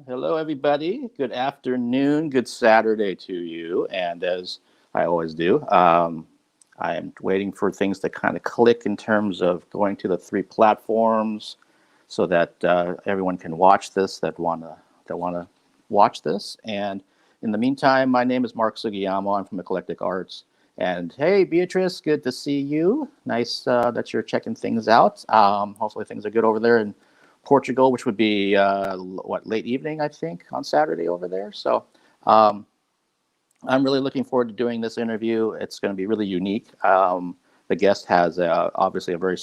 Hello, everybody. Good afternoon. Good Saturday to you. And as I always do, I am waiting for things to kind of click in terms of going to the three platforms so that everyone can watch this that wanna watch this. And in the meantime, my name is Mark Sugiyama. I'm from Eclectic Arts. And hey, Beatrice, good to see you. Nice that you're checking things out. Hopefully, things are good over there in Portugal, which would be late evening, I think, on Saturday over there. So um, I'm really looking forward to doing this interview. It's going to be really unique. The guest has obviously a very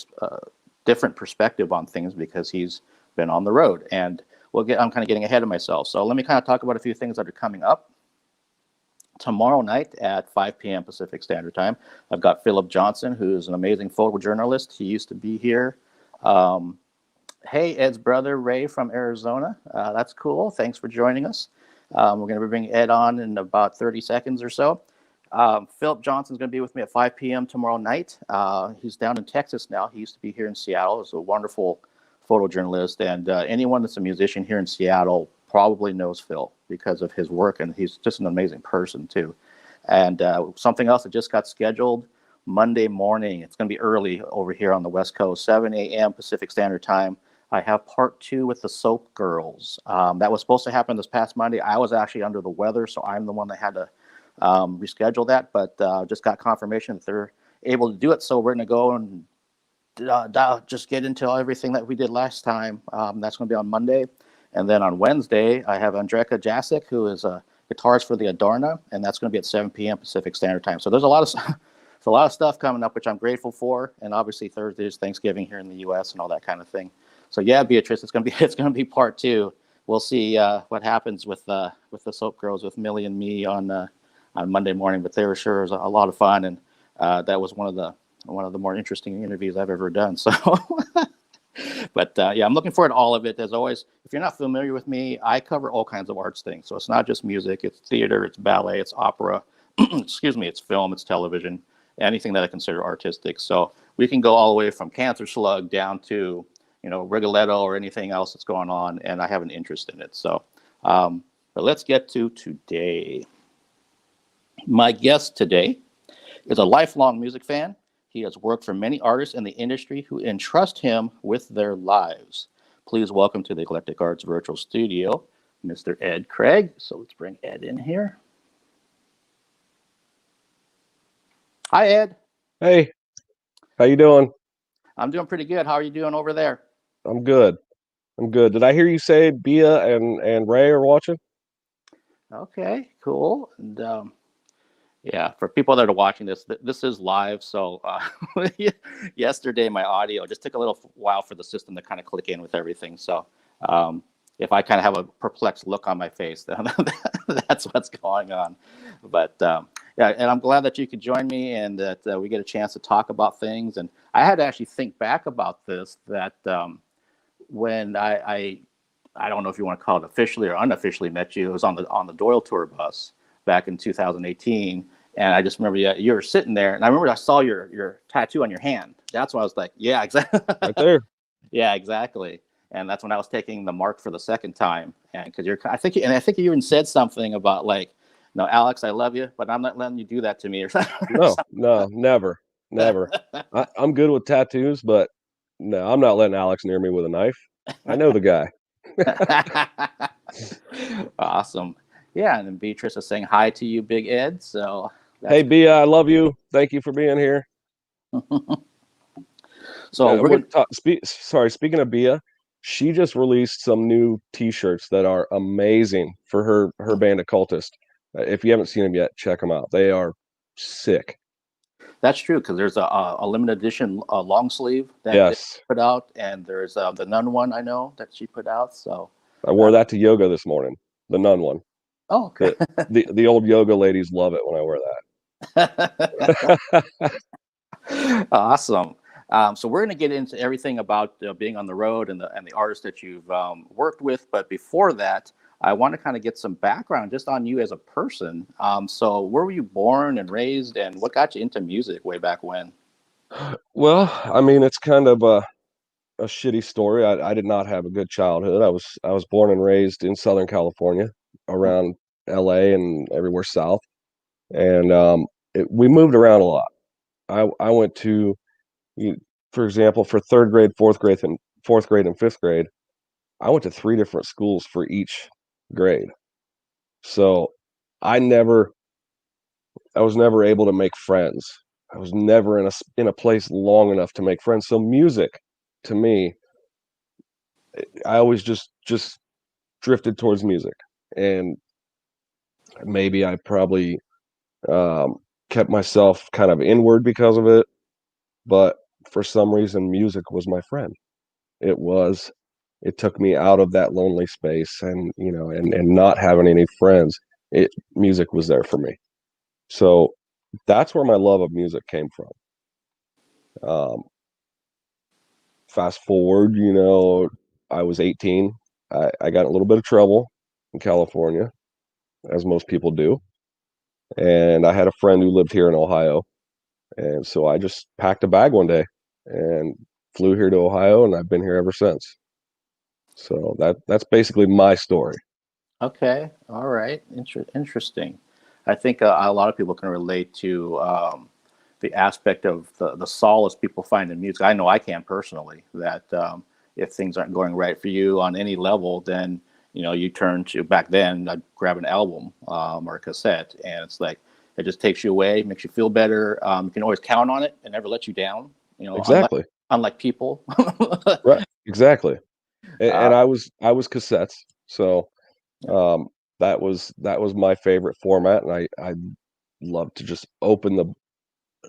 different perspective on things because he's been on the road. And I'm kind of getting ahead of myself. So let me kind of talk about a few things that are coming up. Tomorrow night at 5 p.m. Pacific Standard Time, I've got Philip Johnson, who's an amazing photojournalist. He used to be here. Um, Hey, Ed's brother, Ray from Arizona. That's cool. Thanks for joining us. We're going to bring Ed on in about 30 seconds or so. Philip Johnson's going to be with me at 5 p.m. tomorrow night. He's down in Texas now. He used to be here in Seattle. He's a wonderful photojournalist. And anyone that's a musician here in Seattle probably knows Phil because of his work. And he's just an amazing person, too. And something else that just got scheduled Monday morning. It's going to be early over here on the West Coast, 7 a.m. Pacific Standard Time. I have part 2 with the Soap Girls. That was supposed to happen this past Monday. I was actually under the weather, so I'm the one that had to reschedule that, but just got confirmation that they're able to do it. So we're going to go and just get into everything that we did last time. That's going to be on Monday. And then on Wednesday, I have Andreka Jasic, who is a guitarist for the Adorna, and that's going to be at 7 p.m. Pacific Standard Time. So there's a lot of stuff coming up, which I'm grateful for. And obviously Thursday is Thanksgiving here in the U.S. and all that kind of thing. So yeah, Beatrice, it's gonna be part 2. We'll see what happens with the Soap Girls with Millie and me on Monday morning. But they were sure a lot of fun, and that was one of the more interesting interviews I've ever done. So, but yeah, I'm looking forward to all of it. As always, if you're not familiar with me, I cover all kinds of arts things. So it's not just music; it's theater, it's ballet, it's opera. Excuse me, it's film, it's television, anything that I consider artistic. So we can go all the way from Cancer Slug down to Rigoletto or anything else that's going on, and I have an interest in it. So, but let's get to today. My guest today is a lifelong music fan. He has worked for many artists in the industry who entrust him with their lives. Please welcome to the Eclectic Arts Virtual Studio, Mr. Ed Craig. So let's bring Ed in here. Hi, Ed. Hey, how you doing? I'm doing pretty good. How are you doing over there? I'm good. I'm good. Did I hear you say Bia and Ray are watching? Okay, cool. And yeah, for people that are watching this, this is live. So yesterday, my audio just took a little while for the system to kind of click in with everything. So if I kind of have a perplexed look on my face, then that's what's going on. But yeah, and I'm glad that you could join me and that we get a chance to talk about things. And I had to actually think back about this, that when I don't know if you want to call it officially or unofficially met you. It was on the Doyle tour bus back in 2018, and I just remember you were sitting there, and I remember I saw your tattoo on your hand. That's when I was like, yeah, exactly. Right there. Yeah, exactly. And that's when I was taking the mark for the second time, and because I think you even said something about like, no, Alex, I love you, but I'm not letting you do that to me or something. No, never, never. I'm good with tattoos, but no, I'm not letting Alex near me with a knife. I know the guy. Awesome. Yeah, and then Beatrice is saying hi to you, Big Ed. So that's Hey, Bia, I love you. Thank you for being here. so we're gonna. Speaking of Bia, she just released some new T-shirts that are amazing for her band Occultist. If you haven't seen them yet, check them out. They are sick. That's true because there's a limited edition long sleeve that they Yes, put out, and there's the nun one I know that she put out. So I wore that to yoga this morning. The nun one. oh, okay. The old yoga ladies love it when I wear that. Awesome. So we're going to get into everything about being on the road and the artists that you've worked with. But before that, I want to kind of get some background just on you as a person. So where were you born and raised, and what got you into music way back when? Well, I mean, it's kind of a a shitty story. I did not have a good childhood. I was born and raised in Southern California, around LA and everywhere south. And we moved around a lot. I went to, you, for example, for third grade, fourth grade and fifth grade, I went to three different schools for each grade. So I never, I was never able to make friends. I was never in a place long enough to make friends. So music, to me, I always just drifted towards music, and maybe I probably um, kept myself kind of inward because of it. But for some reason, music was my friend. It was. It took me out of that lonely space, and and not having any friends. Music was there for me. So that's where my love of music came from. Um, Fast forward, I was 18. I got in a little bit of trouble in California, as most people do. And I had a friend who lived here in Ohio. And so I just packed a bag one day and flew here to Ohio, and I've been here ever since. So that's basically my story. Okay, all right, interesting. I think a lot of people can relate to the aspect of the solace people find in music. I know I can personally. That if things aren't going right for you on any level, then you turn to, back then I'd grab an album or a cassette, and it's like it just takes you away, makes you feel better. You can always count on it; it never lets you down. Unlike Exactly. people. Right. Exactly. And uh, I was cassettes. So yeah. um, that was my favorite format, and I love to just open the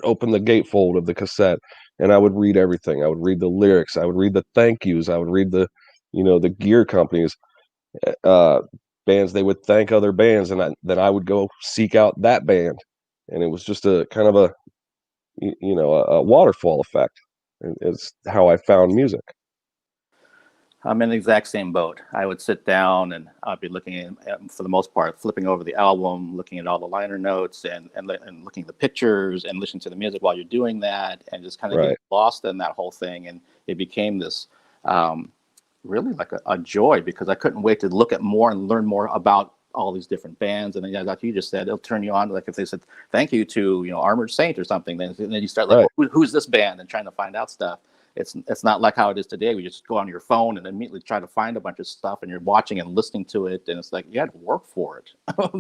gatefold of the cassette, and I would read everything. I would read the lyrics. I would read the thank yous. I would read the gear companies, uh, bands. They would thank other bands, and then I would go seek out that band, and it was just a kind of a waterfall effect. It's how I found music. I'm in the exact same boat. I would sit down and I'd be looking for the most part, flipping over the album, looking at all the liner notes and looking at the pictures and listening to the music while you're doing that, and just kind of get Right. lost in that whole thing. And it became this um, really like a joy, because I couldn't wait to look at more and learn more about all these different bands. And then, yeah, like you just said, it'll turn you on. Like if they said thank you to Armored Saint or something, then you start like, Right. well, who's this band, and trying to find out stuff. It's not like how it is today. We just go on your phone and immediately try to find a bunch of stuff, and you're watching and listening to it, and it's like you had to work for it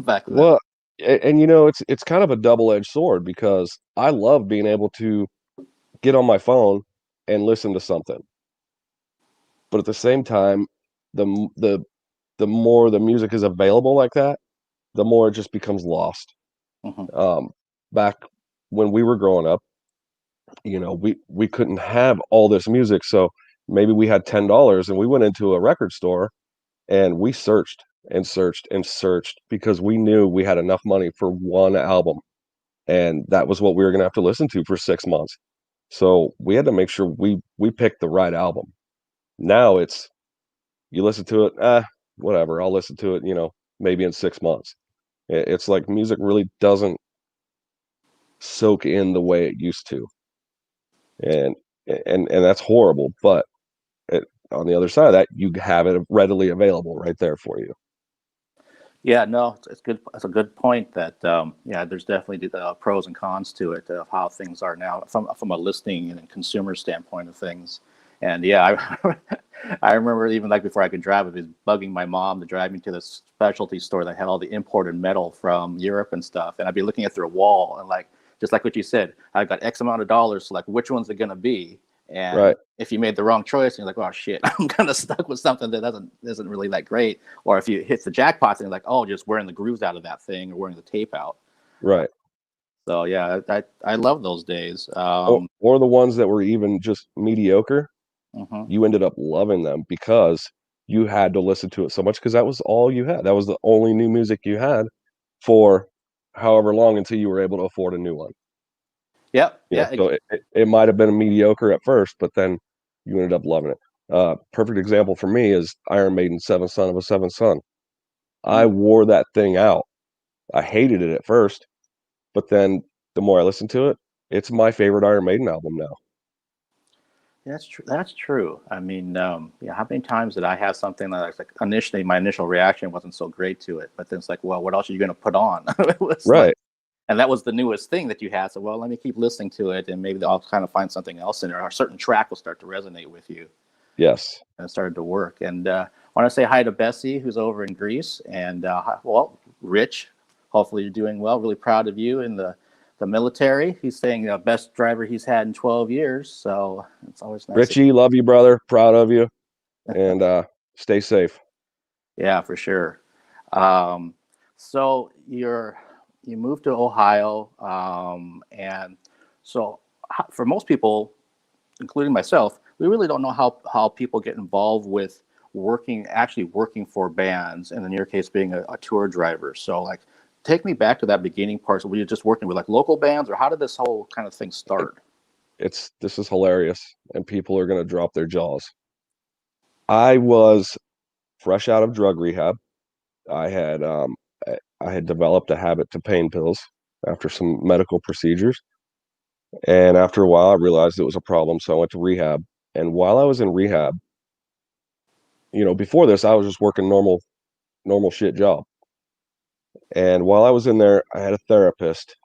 back then. Well, and it's kind of a double-edged sword, because I love being able to get on my phone and listen to something. But at the same time, the m- the more the music is available like that, the more it just becomes lost. Hmm. Um, Back when we were growing up, we couldn't have all this music, so maybe we had $10 and we went into a record store and we searched and searched and searched, because we knew we had enough money for one album, and that was what we were going to have to listen to for 6 months. So we had to make sure we picked the right album. Now it's, you listen to it, whatever, I'll listen to it, maybe in 6 months. It's like music really doesn't soak in the way it used to, and and that's horrible. But on the other side of that, you have it readily available right there for you. Yeah, no, it's good. It's a good point. That yeah, there's definitely the pros and cons to it of how things are now from a listening and consumer standpoint of things. And yeah, I remember even like before I could drive, it was bugging my mom to drive me to the specialty store that had all the imported metal from Europe and stuff. And I'd be looking at their wall and like, just like what you said, I've got X amount of dollars. So like, which one's it going to be? And Right, if you made the wrong choice, you're like, oh shit, I'm kind of stuck with something that isn't really that great. Or if you hit the jackpot, then you're like, oh, just wearing the grooves out of that thing or wearing the tape out. right. So yeah, I love those days. Or the ones that were even just mediocre, Mhm. you ended up loving them because you had to listen to it so much, because that was all you had. That was the only new music you had for however long, until you were able to afford a new one. Yep. Yeah. So it might have been mediocre at first, but then you ended up loving it. Perfect example for me is Iron Maiden, Seventh Son of a Seventh Son. I Mm. wore that thing out. I hated it at first, but then the more I listened to it, it's my favorite Iron Maiden album now. That's true. That's true. I mean, yeah, how many times did I have something that I was like, initially, my initial reaction wasn't so great to it, but then it's like, well, what else are you going to put on? It was like, Right. and that was the newest thing that you had. So, well, let me keep listening to it, and maybe I'll kind of find something else in it, or a certain track will start to resonate with you. Yes. And it started to work. And I want to say hi to Bessie, who's over in Greece, and well, Rich. Hopefully, you're doing well. Really proud of you in the military. He's saying best driver he's had in 12 years. So it's always nice. Richie, love you, brother. Proud of you. And stay safe. Yeah, for sure. Um, so you moved to Ohio, and so for most people, including myself, we really don't know how people get involved with actually working for bands, and in your case, being a tour driver. So, like, take me back to that beginning part. So, were you just working with like local bands, or how did this whole kind of thing start? This is hilarious, and people are going to drop their jaws. I was fresh out of drug rehab. I had I had developed a habit to pain pills after some medical procedures, and after a while, I realized it was a problem. So I went to rehab. And while I was in rehab, before this, I was just working normal shit job. And while I was in there, I had a therapist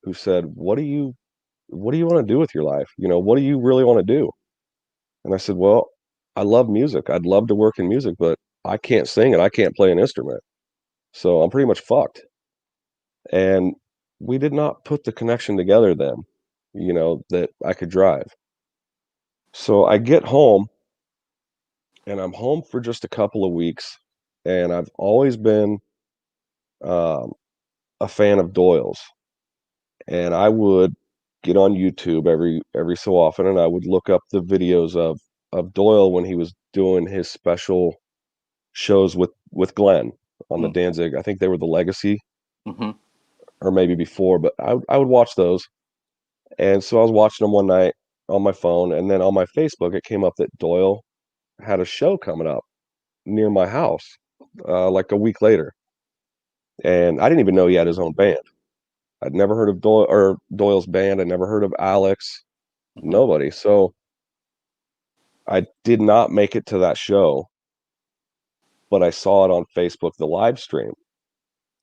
who said, what do you want to do with your life? What do you really want to do?" And I said, "Well, I love music. I'd love to work in music, but I can't sing and I can't play an instrument. So I'm pretty much fucked." And we did not put the connection together then, that I could drive. So I get home and I'm home for just a couple of weeks. And I've always been um, a fan of Doyle's. And I would get on YouTube every so often and I would look up the videos of Doyle when he was doing his special shows with Glenn on the Danzig. I think they were the Legacy Mm-hmm. or maybe before, but I would watch those. And so I was watching them one night on my phone, and then on my Facebook, it came up that Doyle had a show coming up near my house, like a week later. And I didn't even know he had his own band. I'd never heard of Doyle's band. I never heard of Alex. Mm-hmm. Nobody. So I did not make it to that show, but I saw it on Facebook, the live stream.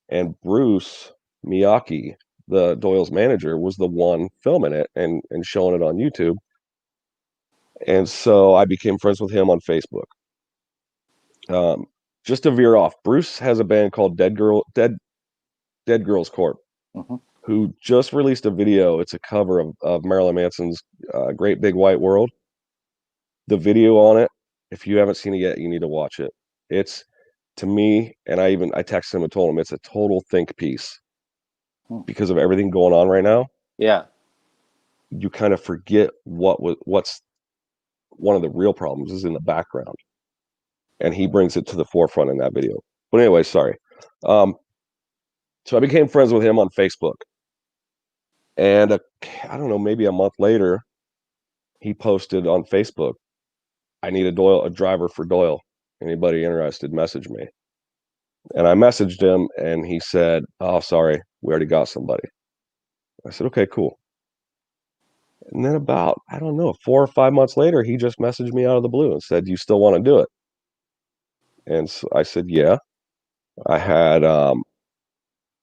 And Bruce Miyake, the Doyle's manager, was the one filming it and showing it on YouTube. And so I became friends with him on Facebook. Um, just to veer off, Bruce has a band called Dead Girls Corp, Mm-hmm. who just released a video. It's a cover of Marilyn Manson's Great Big White World. The video on it, if you haven't seen it yet, you need to watch it. It's, to me, and I texted him and told him it's a total think piece Hmm. because of everything going on right now. Yeah. You kind of forget what's one of the real problems is in the background, and he brings it to the forefront in that video. But anyway, sorry. Um, so I became friends with him on Facebook, and I don't know, maybe a month later, he posted on Facebook, "I need a driver for Doyle. Anybody interested? Message me." And I messaged him, and he said, "Oh, sorry, we already got somebody." I said, "Okay, cool." And then about, I don't know, 4 or 5 months later, he just messaged me out of the blue and said, "You still want to do it?" And so I said, "Yeah." I had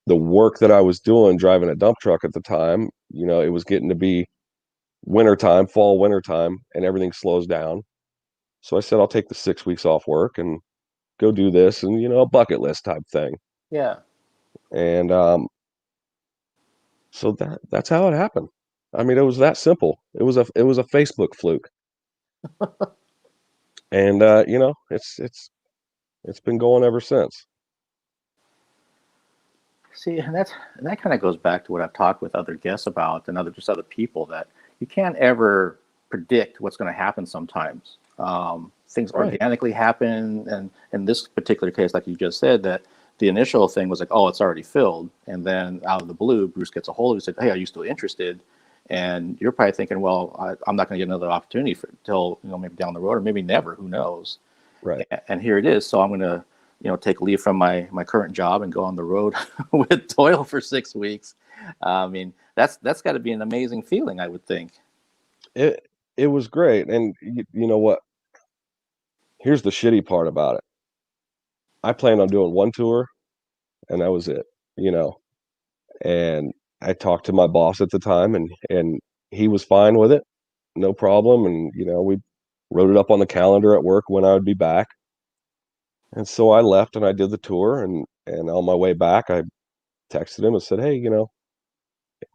the work that I was doing driving a dump truck at the time, it was getting to be winter time, and everything slows down. So I said, "I'll take the 6 weeks off work and go do this," and, a bucket list type thing. Yeah. And so that's how it happened. I mean, it was that simple. It was a Facebook fluke. And it's been going ever since. See, and that kind of goes back to what I've talked with other guests about and other people that you can't ever predict what's going to happen sometimes. Things Right. organically happen, and in this particular case, like you just said, that the initial thing was like, oh, it's already filled, and then out of the blue, Bruce gets a hold of it and said, hey, are you still interested? And you're probably thinking, well, I'm not going to get another opportunity until maybe down the road or maybe never, who knows? Right. And here it is. So I'm going to, take leave from my current job and go on the road with Doyle for 6 weeks. I mean, that's got to be an amazing feeling, I would think. It it was great. And you know what? Here's the shitty part about it. I planned on doing one tour, and that was it. You know, and I talked to my boss at the time, and he was fine with it, no problem. And we wrote it up on the calendar at work when I would be back. And so I left and I did the tour, and on my way back, I texted him and said, "Hey,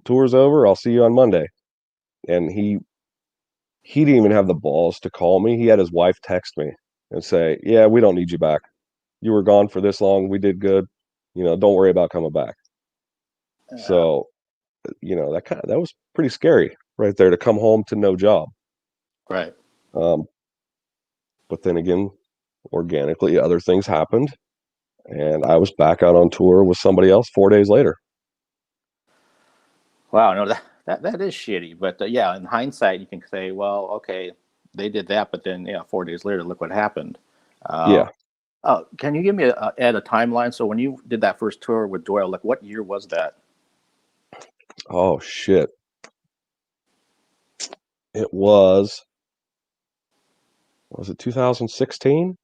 tour's over. I'll see you on Monday." And he didn't even have the balls to call me. He had his wife text me and say, "Yeah, we don't need you back. You were gone for this long. We did good. Don't worry about coming back." Uh, So, that was pretty scary right there to come home to no job. right. Um, but then again, organically, other things happened, and I was back out on tour with somebody else 4 days later. Wow. No, that is shitty. But yeah, in hindsight, you can say, well, okay, they did that, but then 4 days later, look what happened. Uh, Yeah. can you give me add a timeline? So when you did that first tour with Doyle, like what year was that? Oh shit. It was it 2016?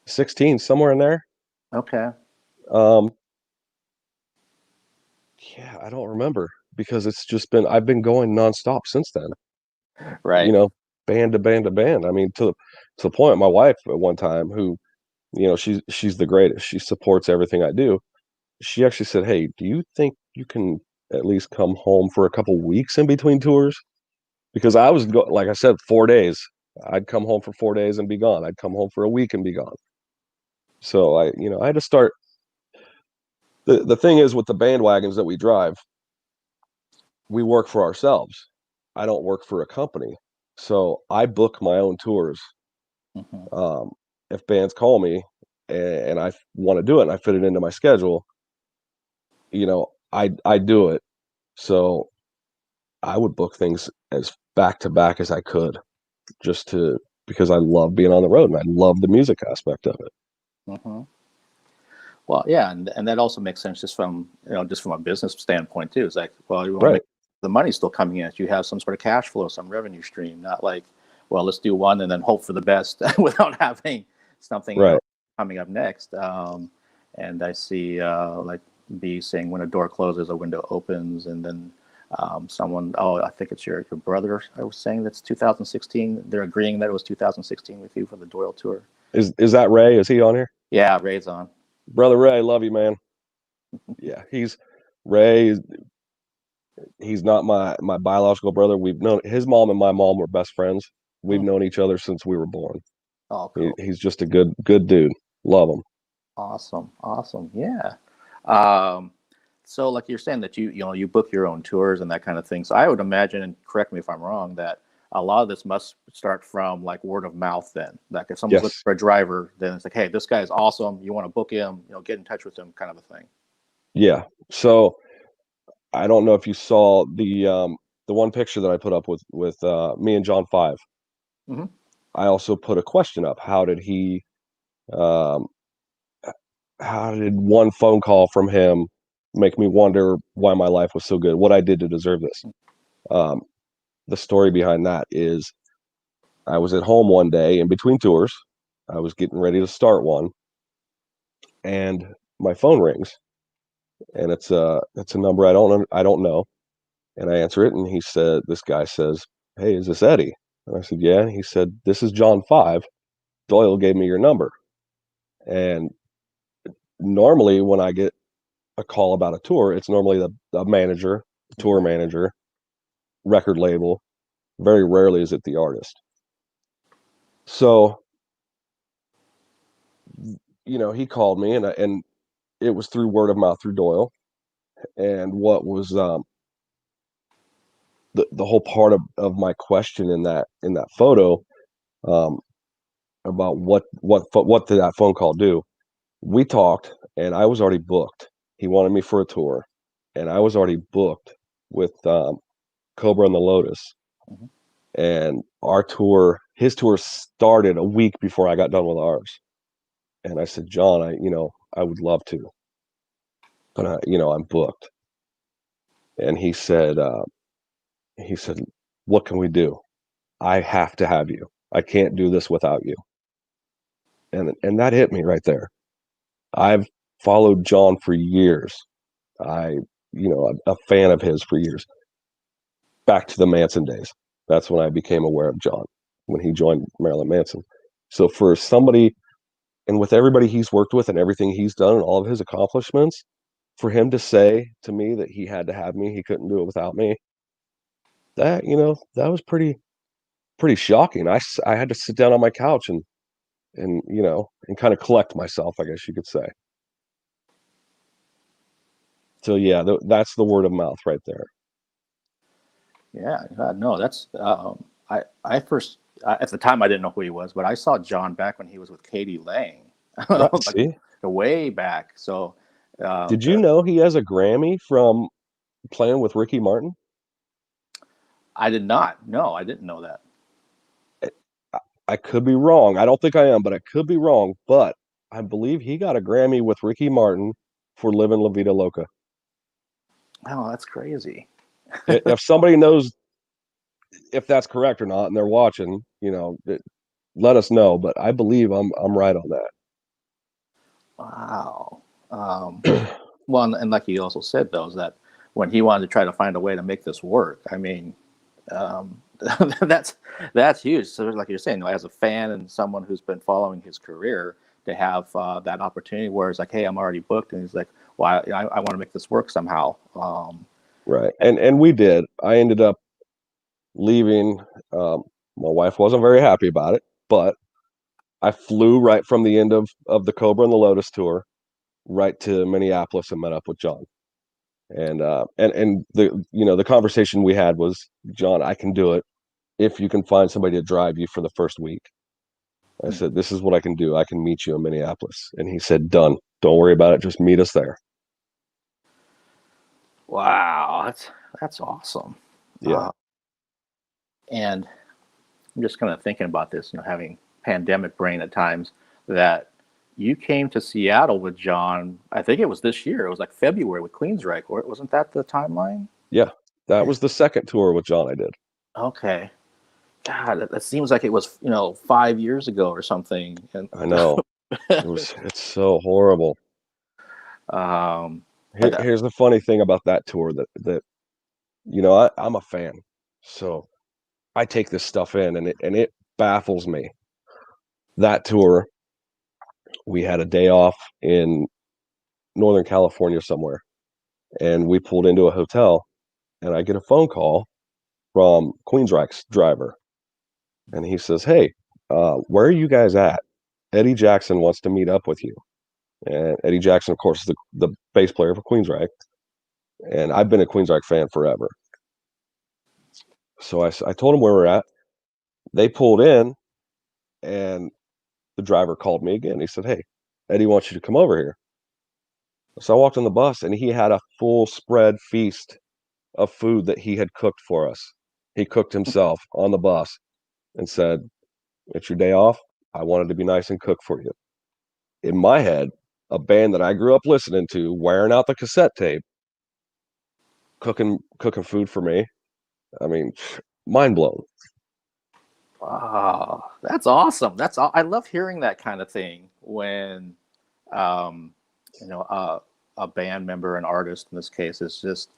16, somewhere in there. Okay. Um, yeah, I don't remember because I've been going nonstop since then. You Right. know, band to band to band. I mean, to the point my wife at one time, who, she's the greatest. She supports everything I do. She actually said, "Hey, do you think you can at least come home for a couple weeks in between tours?" Because like I said, 4 days. I'd come home for 4 days and be gone. I'd come home for a week and be gone. So I had to start. The thing is with the bandwagons that we drive, we work for ourselves. I don't work for a company. So I book my own tours. Hmm. Um, if bands call me and I want to do it and I fit it into my schedule, I do it. So I would book things as back to back as I could, just to because I love being on the road and I love the music aspect of it. Hmm. Well, yeah, and that also makes sense just from a business standpoint too. It's like, well, you want to make Right, the money still coming in. You have some sort of cash flow, some revenue stream, not like, well, let's do one and then hope for the best without having something right. coming up next. And I see like B saying when a door closes, a window opens, and then someone, oh, I think it's your brother. I was saying that's 2016. They're agreeing that it was 2016 with you for the Doyle tour. Is that Ray? Is he on here? Yeah, Ray's on. Brother Ray, love you, man. Yeah, he's Ray. He's not my biological brother. We've known his mom and my mom were best friends. We've Hmm. known each other since we were born. Oh, cool. He's just a good dude. Love him. Awesome. Awesome. Yeah. Um, so like you're saying that you book your own tours and that kind of thing. So I would imagine, and correct me if I'm wrong, that a lot of this must start from like word of mouth then. Like if someone's looking Yes. for a driver, then it's like, hey, this guy's awesome. You want to book him, get in touch with him kind of a thing. Yeah. So I don't know if you saw the one picture that I put up with me and John 5. Hmm. I also put a question up. Um, how did one phone call from him make me wonder why my life was so good? What I did to deserve this? Um, the story behind that is I was at home one day in between tours. I was getting ready to start one, and my phone rings, and it's a number I don't know, and I answer it, and this guy says, "Hey, is this Eddie?" And I said, "Yeah." And he said, "This is John 5. Doyle gave me your number." And normally, when I get a call about a tour, it's normally the manager, the tour Right. manager, record label. Very rarely is it the artist. So, he called me, and it was through word of mouth through Doyle. And what was the whole part of my question in that photo, um, about what did that phone call do? We talked, and I was already booked. He wanted me for a tour, and I was already booked with Cobra and the Lotus. Hmm. And his tour started a week before I got done with ours. And I said, "John, I would love to, but I'm booked." And he said, What can we do? I have to have you. I can't do this without you. And that hit me right there. I've followed John for years. I, a fan of his for years. Back to the Manson days. That's when I became aware of John, when he joined Marilyn Manson. So for somebody, and with everybody he's worked with and everything he's done and all of his accomplishments, for him to say to me that he had to have me, he couldn't do it without me, that was pretty shocking. I had to sit down on my couch and kind of collect myself, I guess you could say. So yeah, that's the word of mouth right there. Yeah, no, that's I first at the time I didn't know who he was, but I saw John back when he was with Katie Lang, like See, way back. So um, did you know he has a Grammy from playing with Ricky Martin? I did not. No, I didn't know that. I, I could be wrong. I don't think I am, but I could be wrong. But I believe he got a Grammy with Ricky Martin for "Livin' La Vida Loca." Oh, that's crazy. If somebody knows if that's correct or not, and they're watching, let us know. But I believe I'm right on Wow. Um, that. well, and like you also said, though, is that when he wanted to try to find a way to make this work, I mean, um, that's that's huge. So, like you're saying, as a fan and someone who's been following his career, to have that opportunity where it's like, hey, I'm already booked, and he's like, well, I want to make this work somehow. Right. And we did. I ended up leaving. Um, my wife wasn't very happy about it, but I flew right from the end of the Cobra and the Lotus tour right to Minneapolis and met up with John. And the conversation we had was, John, I can do it if you can find somebody to drive you for the first week. I said, this is what I can do. I can meet you in Minneapolis. And he said, done. Don't worry about it. Just meet us there. Wow, that's awesome. Yeah. Uh, and I'm just kind of thinking about this, having pandemic brain at times, that you came to Seattle with John. I think it was this year. It was like February with Queensryche, or wasn't that the timeline? Yeah. That was the second tour with John I did. Okay. God, that seems like it was 5 years ago or something. And I know. It's so horrible. um, Here's the funny thing about that tour that I'm a fan. So I take this stuff in and it baffles me. That tour, we had a day off in Northern California somewhere, and we pulled into a hotel, and I get a phone call from Queensryche's driver, and he says, "Hey, where are you guys at? Eddie Jackson wants to meet up with you." And Eddie Jackson, of course, is the bass player for Queensryche, and I've been a Queensryche fan forever. So I told him where we're at. They pulled in, and the driver called me again. He said, "Hey, Eddie wants you to come over here." So I walked on the bus, and he had a full spread feast of food that he had cooked for us. He cooked himself on the bus and said, "It's your day off. I wanted to be nice and cook for you." In my head, a band that I grew up listening to, wearing out the cassette tape, cooking food for me. I mean, mind blown. wow, that's awesome. I love hearing that kind of thing when um, you know a band member, an artist in this case, is just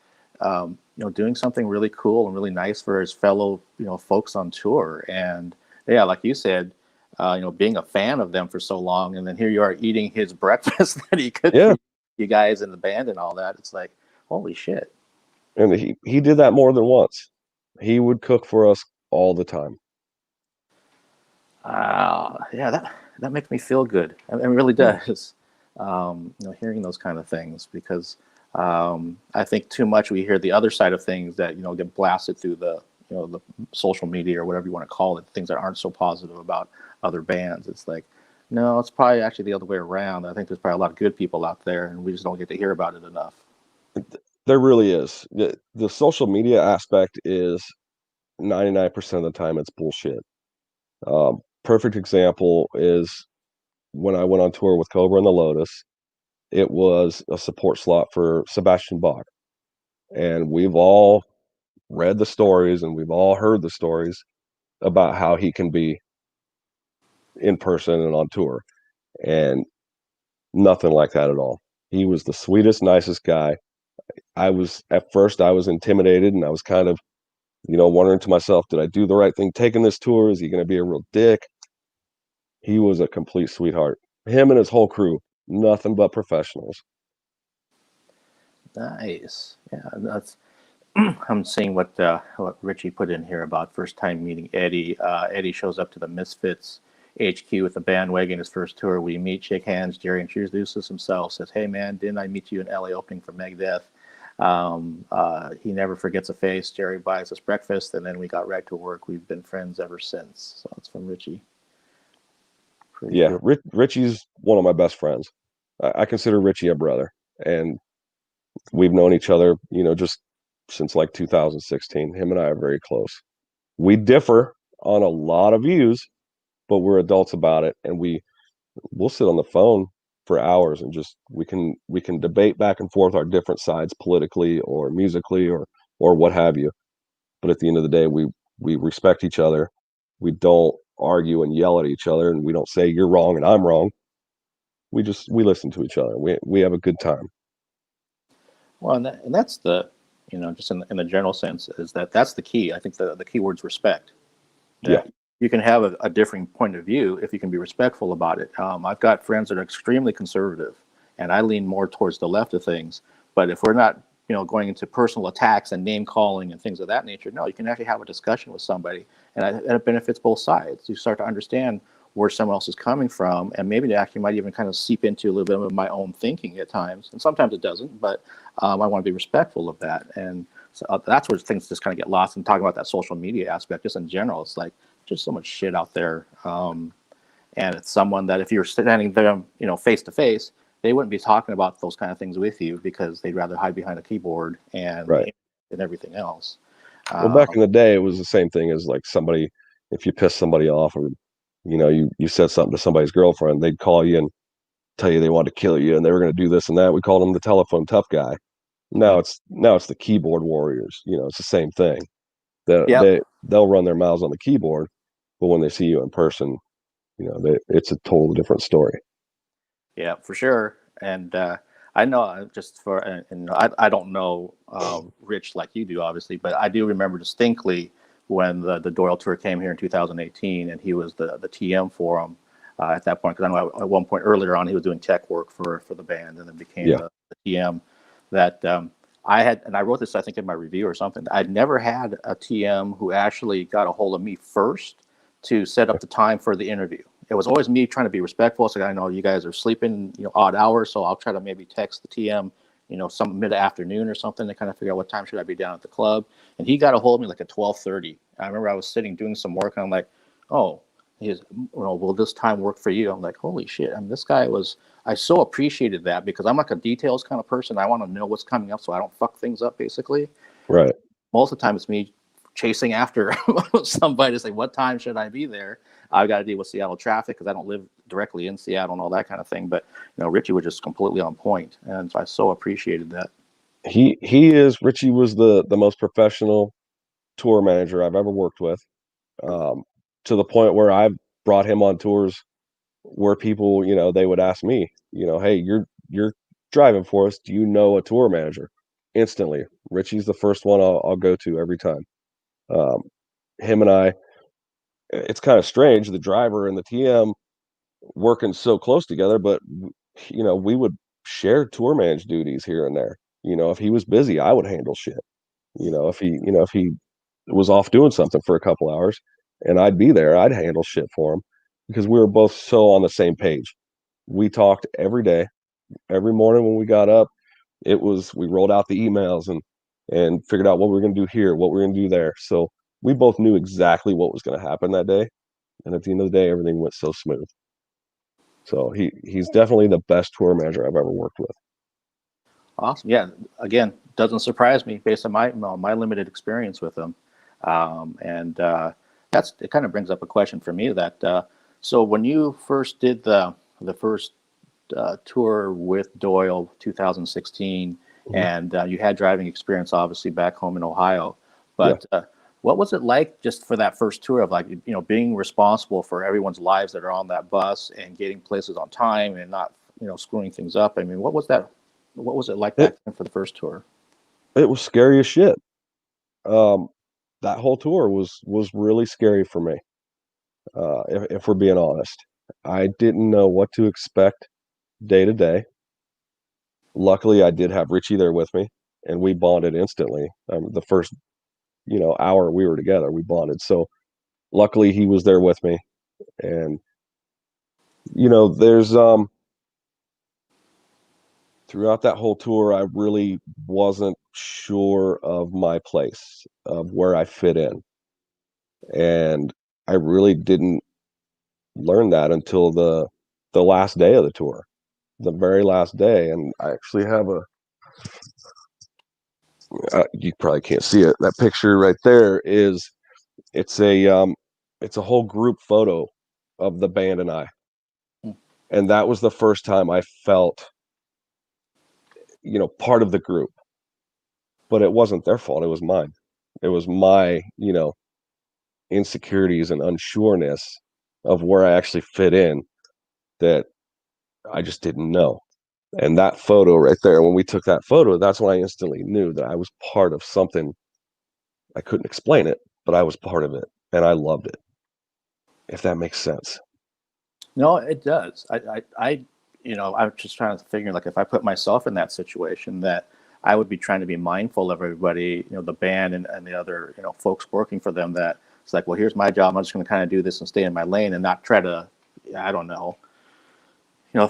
doing something really cool and really nice for his fellow folks on tour. And yeah, like you said, being a fan of them for so long, and then here you are eating his breakfast that he cooked for Yeah, you guys in the band and all that. It's like, holy shit. and he did that more than once. He would cook for us all the time. Yeah, that makes me feel good. It really Yeah, does. Hearing those kind of things, because I think too much we hear the other side of things that get blasted through the social media or whatever you want to call it, things that aren't so positive about other bands. It's like, no, it's probably actually the other way around. I think there's probably a lot of good people out there, and we just don't get to hear about it enough. there really is. The social media aspect is 99% of the time it's bullshit. Perfect example is when I went on tour with Cobra and the Lotus. It was a support slot for Sebastian Bach, and we've all read the stories and we've all heard the stories about how he can be in person and on tour. And nothing like that at all. He was the sweetest, nicest guy. At first I was intimidated and I was kind of, wondering to myself, did I do the right thing taking this tour? Is he going to be a real dick? He was a complete sweetheart. Him and his whole crew, nothing but professionals. Nice. Yeah, that's. I'm seeing what Richie put in here about first time meeting Eddie. Eddie shows up to the Misfits HQ with the bandwagon his first tour. We meet, shake hands. Jerry introduces himself, says, "Hey man, didn't I meet you in LA opening for Megadeth?" He never forgets a face. Jerry buys us breakfast, and then we got right to work. We've been friends ever since. So it's from Richie. Pretty Yeah, cool. Richie's one of my best friends. I consider Richie a brother, and we've known each other, just since like 2016. Him and I are very close. We differ on a lot of views, but we're adults about it, and we'll sit on the phone for hours and just we can debate back and forth our different sides politically or musically or what have you. But at the end of the day, we respect each other. We don't argue and yell at each other, and we don't say you're wrong and I'm wrong. We listen to each other. We have a good time. Well, and that's the, just in the general sense, is that's the key. I think the key word's respect. Yeah, That you can have a differing point of view if you can be respectful about it. I've got friends that are extremely conservative, and I lean more towards the left of things. But if we're not, going into personal attacks and name calling and things of that nature, no, you can actually have a discussion with somebody, and it benefits both sides. You start to understand where someone else is coming from, and maybe it actually might even kind of seep into a little bit of my own thinking at times, and sometimes it doesn't. But I want to be respectful of that, and so that's where things just kind of get lost. And talking about that social media aspect, just in general, it's like just so much shit out there. And it's someone that if you're standing there, face to face, they wouldn't be talking about those kind of things with you because they'd rather hide behind a keyboard right. and everything else. Well, back Um, in the day, it was the same thing as like somebody, if you pissed somebody off or, you said something to somebody's girlfriend, they'd call you and tell you they wanted to kill you and they were going to do this and that. We called them the telephone tough guy. Now it's the keyboard warriors. It's the same thing. yep. They'll run their mouths on the keyboard, but when they see you in person, it's a total different story. Yeah, for sure. And I know just for, and I don't know Rich like you do, obviously, but I do remember distinctly when the Doyle tour came here in 2018, and he was the TM for him at that point. Because I know at one point earlier on, he was doing tech work for the band, and then became Yeah, the TM. That I had, and I wrote this, I think, in my review or something. I'd never had a TM who actually got a hold of me first to set up the time for the interview. It was always me trying to be respectful. So I know you guys are sleeping, odd hours. So I'll try to maybe text the TM, some mid afternoon or something to kind of figure out what time should I be down at the club. And he got a hold of me like at 12:30. I remember I was sitting doing some work and I'm like, oh, will this time work for you? I'm like, holy shit. I mean, this guy was, I so appreciated that because I'm like a details kind of person. I want to know what's coming up so I don't fuck things up basically. right. Most of the time it's me chasing after somebody to say, what time should I be there? I've got to deal with Seattle traffic because I don't live directly in Seattle and all that kind of thing. But, Richie was just completely on point. And so I so appreciated that. Richie was the most professional tour manager I've ever worked with. Um, to the point where I've brought him on tours where people, they would ask me, hey, you're driving for us. Do you know a tour manager? Instantly, Richie's the first one I'll go to every time. Um, him and I, it's kind of strange, the driver and the TM working so close together, but we would share tour manage duties here and there. If he was busy, I would handle shit. If he was off doing something for a couple hours and I'd be there, I'd handle shit for him because we were both so on the same page. We talked every day, every morning when we got up. We rolled out the emails and figured out what we were going to do here, what we were going to do there. So we both knew exactly what was going to happen that day. And at the end of the day, everything went so smooth. So he's definitely the best tour manager I've ever worked with. Awesome. Yeah. Again, doesn't surprise me based on my limited experience with him. And it kind of brings up a question for me that, so when you first did the first tour with Doyle 2016, Mhm. and you had driving experience obviously back home in Ohio. Yeah. But what was it like just for that first tour of like, being responsible for everyone's lives that are on that bus and getting places on time and not, screwing things up? I mean, what was that? What was it like back It then for the first tour? it was scary as shit. Um, that whole tour was really scary for me. If we're being honest, I didn't know what to expect day to day. Luckily, I did have Richie there with me, and we bonded instantly. The first, hour we were together, we bonded. So luckily, he was there with me, and there's throughout that whole tour, I really wasn't sure of my place, of where I fit in, and I really didn't learn that until the last day of the tour, the very last day. And I actually have you probably can't see it. That picture right there is it's a whole group photo of the band and I. Hmm. And that was the first time I felt, part of the group. But it wasn't their fault, it was mine. It was my, insecurities and unsureness of where I actually fit in that I just didn't know. And that photo right there, when we took that photo, that's when I instantly knew that I was part of something. I couldn't explain it, but I was part of it, and I loved it, if that makes sense. No, it does. I'm just trying to figure like if I put myself in that situation, that I would be trying to be mindful of everybody, the band and the other, folks working for them. That it's like, well, here's my job. I'm just going to kind of do this and stay in my lane and not try to, I don't know,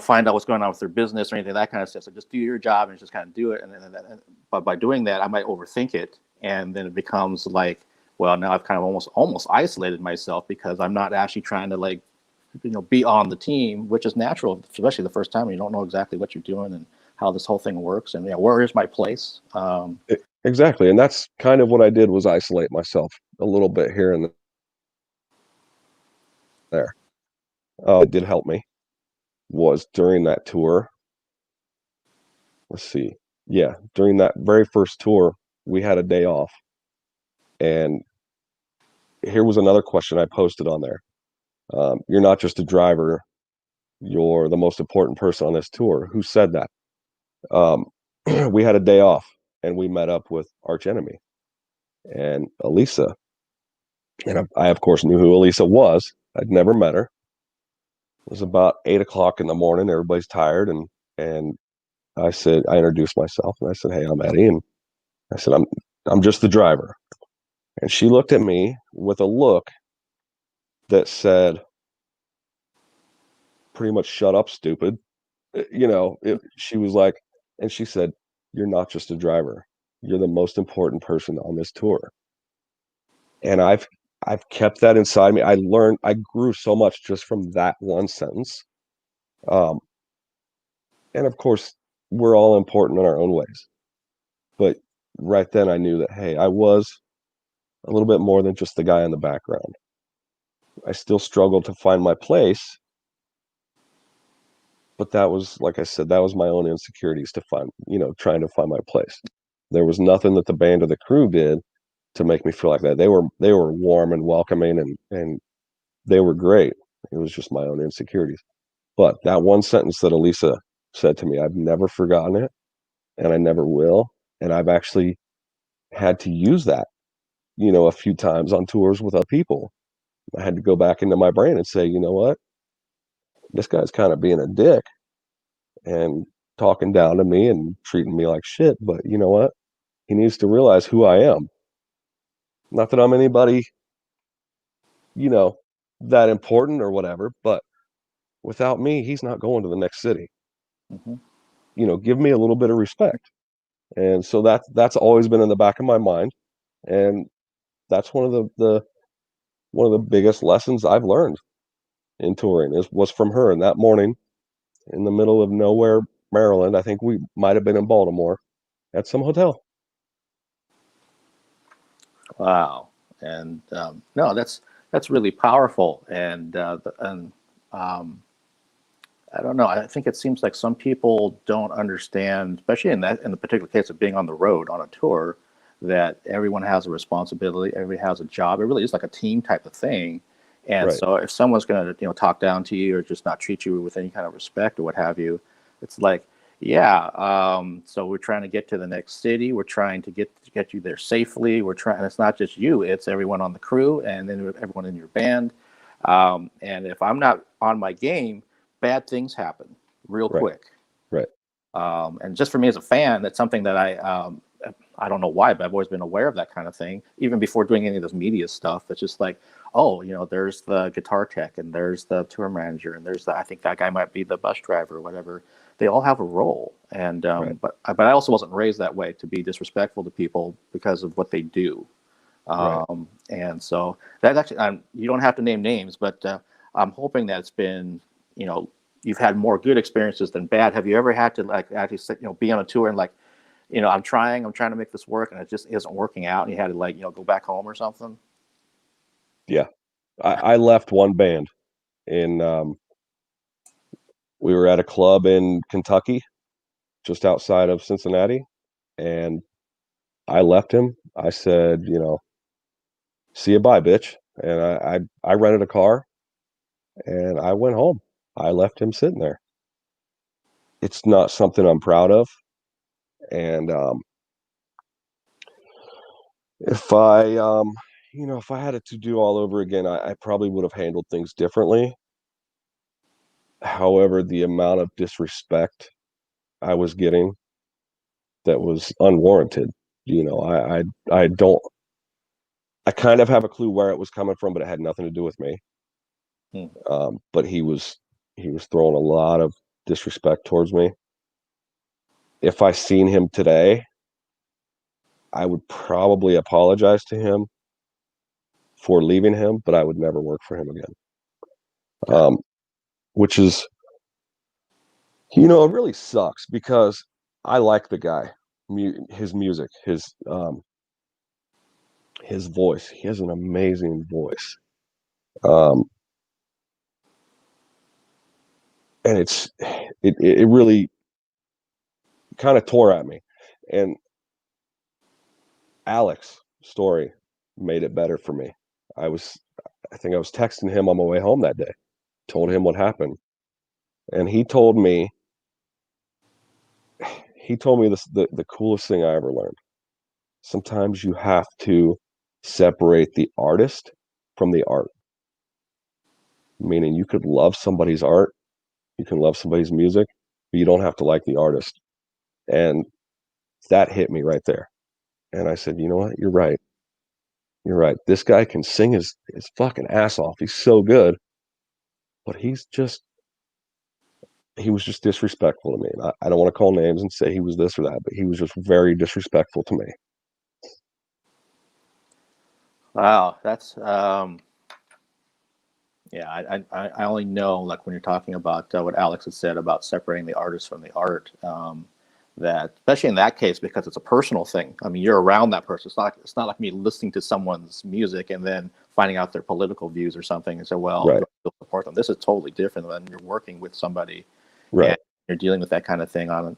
find out what's going on with their business or anything that kind of stuff. So just do your job and just kind of do it. But by doing that, I might overthink it, and then it becomes like, well, now I've kind of almost isolated myself because I'm not actually trying to like be on the team, which is natural, especially the first time you don't know exactly what you're doing and how this whole thing works, and where is my place. Exactly, and that's kind of what I did, was isolate myself a little bit here and there. It did help me was during that tour. Let's see. Yeah, during that very first tour, we had a day off, and here was another question I posted on there. You're not just a driver, you're the most important person on this tour. Who said that? Um, we had a day off, and we met up with Arch Enemy and Elisa. And I, of course, knew who Elisa was. I'd never met her. It was about 8 o'clock in the morning. Everybody's tired, and I introduced myself, and I said, "Hey, I'm Eddie," and I said, I'm just the driver." And she looked at me with a look that said, pretty much, "Shut up, stupid." She was like, and she said, "You're not just a driver. You're the most important person on this tour." And I've kept that inside me. I grew so much just from that one sentence. Um, and of course, we're all important in our own ways. But right then I knew that, hey, I was a little bit more than just the guy in the background. I still struggled to find my place, but that was, like I said, that was my own insecurities to find, trying to find my place. There was nothing that the band or the crew did to make me feel like that. They were warm and welcoming, and they were great. It was just my own insecurities. But that one sentence that Elisa said to me, I've never forgotten it, and I never will. And I've actually had to use that, a few times on tours with other people. I had to go back into my brain and say, you know what? This guy's kind of being a dick and talking down to me and treating me like shit. But you know what? He needs to realize who I am. Not that I'm anybody, you know, that important or whatever, but without me, he's not going to the next city. Mm-hmm. Give me a little bit of respect. And so that's always been in the back of my mind. And that's one of the biggest lessons I've learned in touring was from her. And that morning in the middle of nowhere, Maryland, I think we might have been in Baltimore at some hotel. Wow. And no, that's really powerful. And um, I don't know. I think it seems like some people don't understand, especially in the particular case of being on the road on a tour, that everyone has a responsibility, everybody has a job. It really is like a team type of thing. And Right. so if someone's going to, talk down to you or just not treat you with any kind of respect or what have you, it's like, yeah. So we're trying to get to the next city. We're trying to get you there safely. We're trying. It's not just you; it's everyone on the crew and then everyone in your band. And if I'm not on my game, bad things happen real Right. quick. Right. And just for me as a fan, that's something that I don't know why, but I've always been aware of that kind of thing, even before doing any of this media stuff. It's just like, oh, there's the guitar tech, and there's the tour manager, and there's I think that guy might be the bus driver or whatever. They all have a role, and Right. but I also wasn't raised that way to be disrespectful to people because of what they do. Right. And so that's actually, you don't have to name names, but I'm hoping that it's been, you've had more good experiences than bad. Have you ever had to like actually sit, be on a tour and like, I'm trying to make this work and it just isn't working out, and you had to like, go back home or something? Yeah. I left one band in we were at a club in Kentucky, just outside of Cincinnati, and I left him. I said, see you, bye, bitch. And I rented a car and I went home. I left him sitting there. It's not something I'm proud of. And if I if I had it to do all over again, I probably would have handled things differently. However, the amount of disrespect I was getting that was unwarranted, I don't I kind of have a clue where it was coming from, but it had nothing to do with me. Hmm. But he was throwing a lot of disrespect towards me. If I seen him today, I would probably apologize to him for leaving him, but I would never work for him again. Got it. Which is, it really sucks because I like the guy, his music, his voice. He has an amazing voice, um, and it really kind of tore at me. And Alex's story made it better for me. I think I was texting him on my way home that day, told him what happened, and he told me this the coolest thing I ever learned. Sometimes you have to separate the artist from the art. Meaning you could love somebody's art, you can love somebody's music, but you don't have to like the artist. And that hit me right there. And I said, you know what? You're right. You're right. This guy can sing his fucking ass off. He's so good, but he was just disrespectful to me. And I don't want to call names and say he was this or that, but he was just very disrespectful to me. Wow, that's yeah. I only know like when you're talking about what Alex had said about separating the artist from the art. That especially in that case because it's a personal thing. I mean, you're around that person. It's not like me listening to someone's music and then finding out their political views or something and say, well, do Right. I still support them? This is totally different when you're working with somebody and Right. you're dealing with that kind of thing on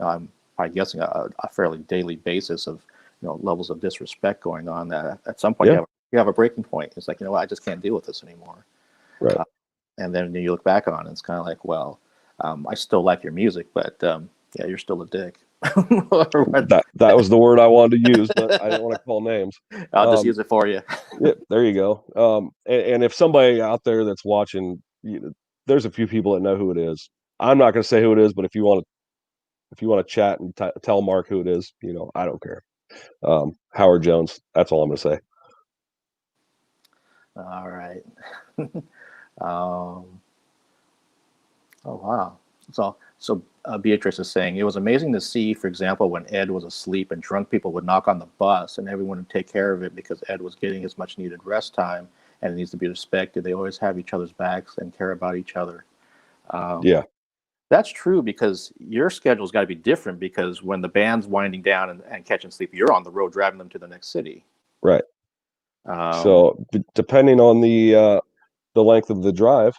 I'm guessing a fairly daily basis of levels of disrespect going on. That at some point Yeah. you have a breaking point. It's like, what, I just can't deal with this anymore. Right. Uh, and then you look back on it, it's kind of like, well, I still like your music, but yeah, you're still a dick. Or what? That was the word I wanted to use, but I didn't want to call names. I'll just use it for you. Yeah, there you go. And if somebody out there that's watching, there's a few people that know who it is. I'm not going to say who it is, but if you want to chat and tell Mark who it is, I don't care. Howard Jones. That's all I'm going to say. All right. um, oh wow. So Beatrice is saying it was amazing to see, for example, when Ed was asleep and drunk people would knock on the bus and everyone would take care of it because Ed was getting his much needed rest time and it needs to be respected. They always have each other's backs and care about each other. Um, Yeah. that's true because your schedule's got to be different because when the band's winding down and catching sleep, you're on the road driving them to the next city. Right. Um, So depending on the length of the drive,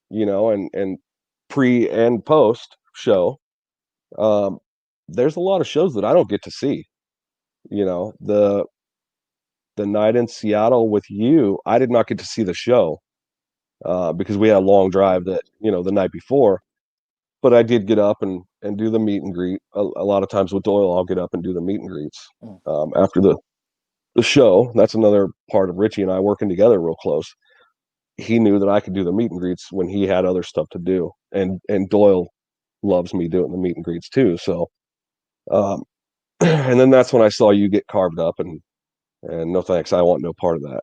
and pre and post show, um, there's a lot of shows that I don't get to see. The the night in Seattle with you, I did not get to see the show because we had a long drive that, the night before. But I did get up and do the meet and greet. A lot of times with Doyle, I'll get up and do the meet and greets Mm. after the show. That's another part of Richie and I working together real close. He knew that I could do the meet and greets when he had other stuff to do, and Doyle loves me doing the meet and greets too. So, um, and then that's when I saw you get carved up, and no thanks, I want no part of that.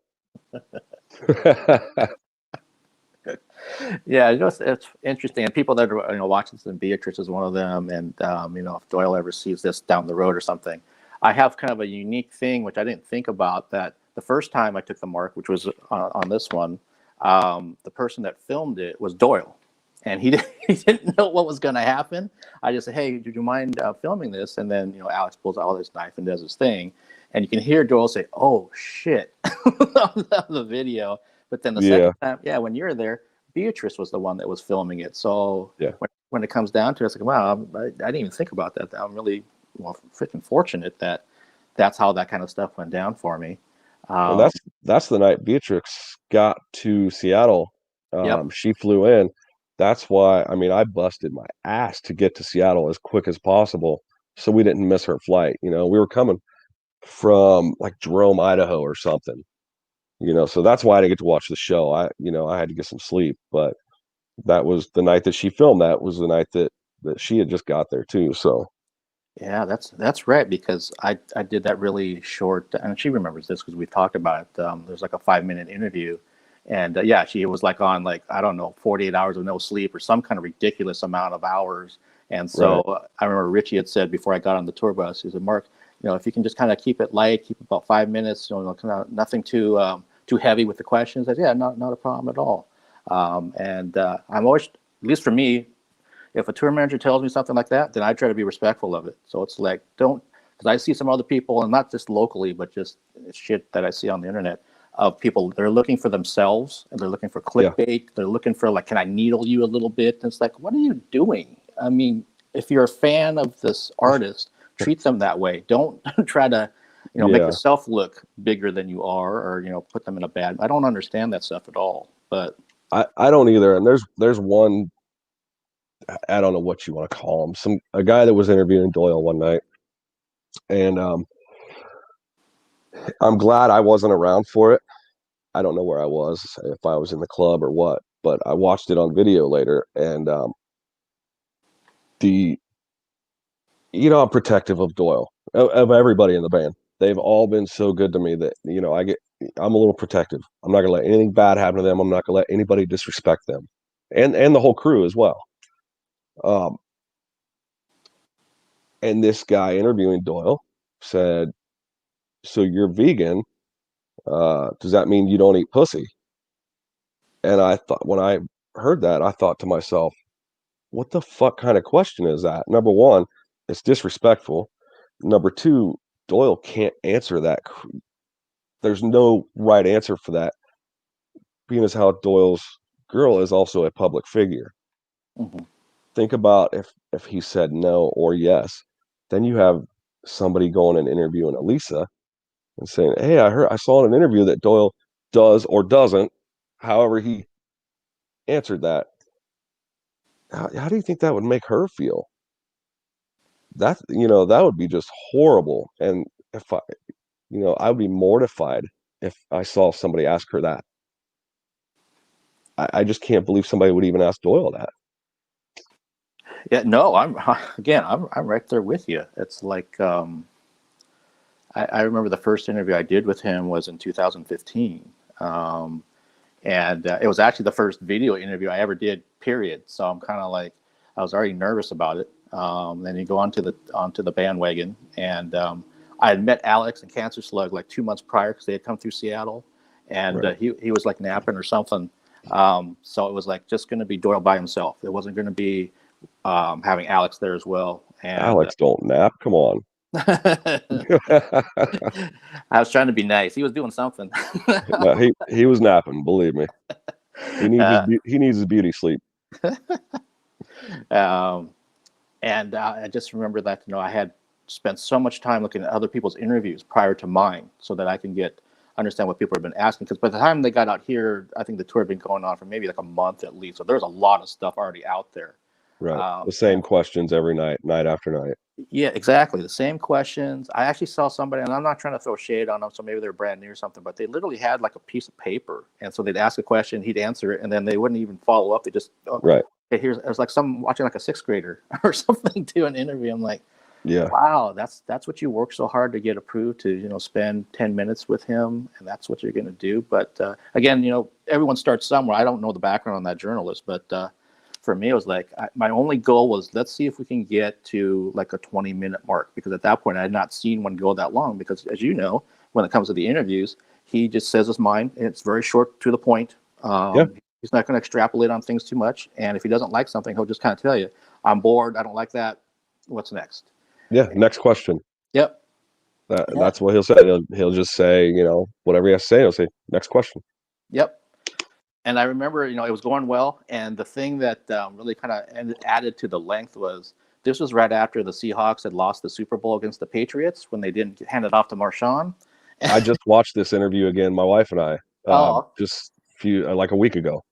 Yeah, it's interesting. And people that are watching this, and Beatrice is one of them. And if Doyle ever sees this down the road or something, I have kind of a unique thing which I didn't think about. That the first time I took the mark, which was on this one, the person that filmed it was Doyle, and he didn't know what was going to happen. I just said, "Hey, do you mind filming this?" And then Alex pulls out his knife and does his thing, and you can hear Doyle say, "Oh shit," on the video. But then the second Yeah, time, yeah, when you're there, Beatrice was the one that was filming it. So yeah. when it comes down to it, it's like, wow, I didn't even think about that. I'm really freaking fortunate that that's how that kind of stuff went down for me. And Um, that's the night Beatrix got to Seattle. yep. She flew in. That's why, I mean, I busted my ass to get to Seattle as quick as possible so we didn't miss her flight. We were coming from like Jerome, Idaho or something. So that's why I didn't get to watch the show. I had to get some sleep, but that was the night that she filmed. That was the night that she had just got there too. So Yeah, that's right, because I did that really short, and she remembers this because we've talked about it. There's like a 5 minute interview, and yeah, she was like on, like, I don't know, 48 hours of no sleep or some kind of ridiculous amount of hours. And so right. I remember Richie had said before I got on the tour bus, he said, "Mark, if you can just kind of keep it light, keep it about 5 minutes, kind of nothing too heavy with the questions." I said, "Yeah, not a problem at all." And I'm always, at least for me, if a tour manager tells me something like that, then I try to be respectful of it. So it's like, don't, because I see some other people, and not just locally, but just shit that I see on the internet of people, they're looking for themselves, and they're looking for Yeah. clickbait. They're looking for, like, can I needle you a little bit? And it's like, what are you doing? I mean, if you're a fan of this artist, treat them that way. Don't try to, make Yeah. yourself look bigger than you are, or, put them in a bad, I don't understand that stuff at all. But I don't either. And there's one, I don't know what you want to call him, a guy that was interviewing Doyle one night, and I'm glad I wasn't around for it. I don't know where I was, if I was in the club or what, but I watched it on video later, and the I'm protective of Doyle, of everybody in the band. They've all been so good to me that I'm a little protective. I'm not gonna let anything bad happen to them. I'm not gonna let anybody disrespect them, and the whole crew as well. Um, and this guy interviewing Doyle said, "So you're vegan? Does that mean you don't eat pussy?" And I thought, when I heard that, I thought to myself, what the fuck kind of question is that? Number one, it's disrespectful. Number two, Doyle can't answer that. There's no right answer for that, being as how Doyle's girl is also a public figure. mhm. Think about if he said no or yes, then you have somebody going and interviewing Elisa and saying, "Hey, I saw in an interview that Doyle does or doesn't." However, he answered that. How do you think that would make her feel? That would be just horrible. And if I would be mortified if I saw somebody ask her that. I just can't believe somebody would even ask Doyle that. Yeah, no, I'm again, I'm right there with you. It's like, I remember the first interview I did with him was in 2015, and it was actually the first video interview I ever did. Period. So I'm kind of like, I was already nervous about it. Then you go onto the bandwagon, and I had met Alex and Cancer Slug like 2 months prior because they had come through Seattle, and Right. he was like napping or something. So it was like just going to be Doyle by himself. It wasn't going to be having Alex there as well. And Alex don't nap. Come on. I was trying to be nice. He was doing something. No, he was napping. Believe me, uh, he needs his beauty sleep. um, and I just remember that I had spent so much time looking at other people's interviews prior to mine, so that I can get understand what people have been asking. Because by the time they got out here, I think the tour had been going on for maybe like a month at least. So there's a lot of stuff already out there. Right. The same questions every night, night after night. Yeah, exactly. The same questions. I actually saw somebody, and I'm not trying to throw shade on them, so maybe they're brand new or something, but they literally had like a piece of paper. And so they'd ask a question, he'd answer it, and then they wouldn't even follow up. They just, right. Okay, it was like some watching like a sixth grader or something do an interview. I'm like, yeah, wow, that's what you work so hard to get approved to, spend 10 minutes with him, and that's what you're going to do. But again, everyone starts somewhere. I don't know the background on that journalist, but for me, it was like my only goal was let's see if we can get to like a 20-minute mark, because at that point I had not seen one go that long. Because as you know, when it comes to the interviews, he just says his mind, and it's very short to the point. He's not going to extrapolate on things too much, and if he doesn't like something, he'll just kind of tell you, "I'm bored. I don't like that. What's next?" Yeah. Next question. Yep. That's what he'll say. He'll just say, whatever he has to say. He'll say, next question. Yep. And I remember, it was going well. And the thing that really kind of added to the length was this was right after the Seahawks had lost the Super Bowl against the Patriots when they didn't hand it off to Marshawn. I just watched this interview again, my wife and I, just like a week ago.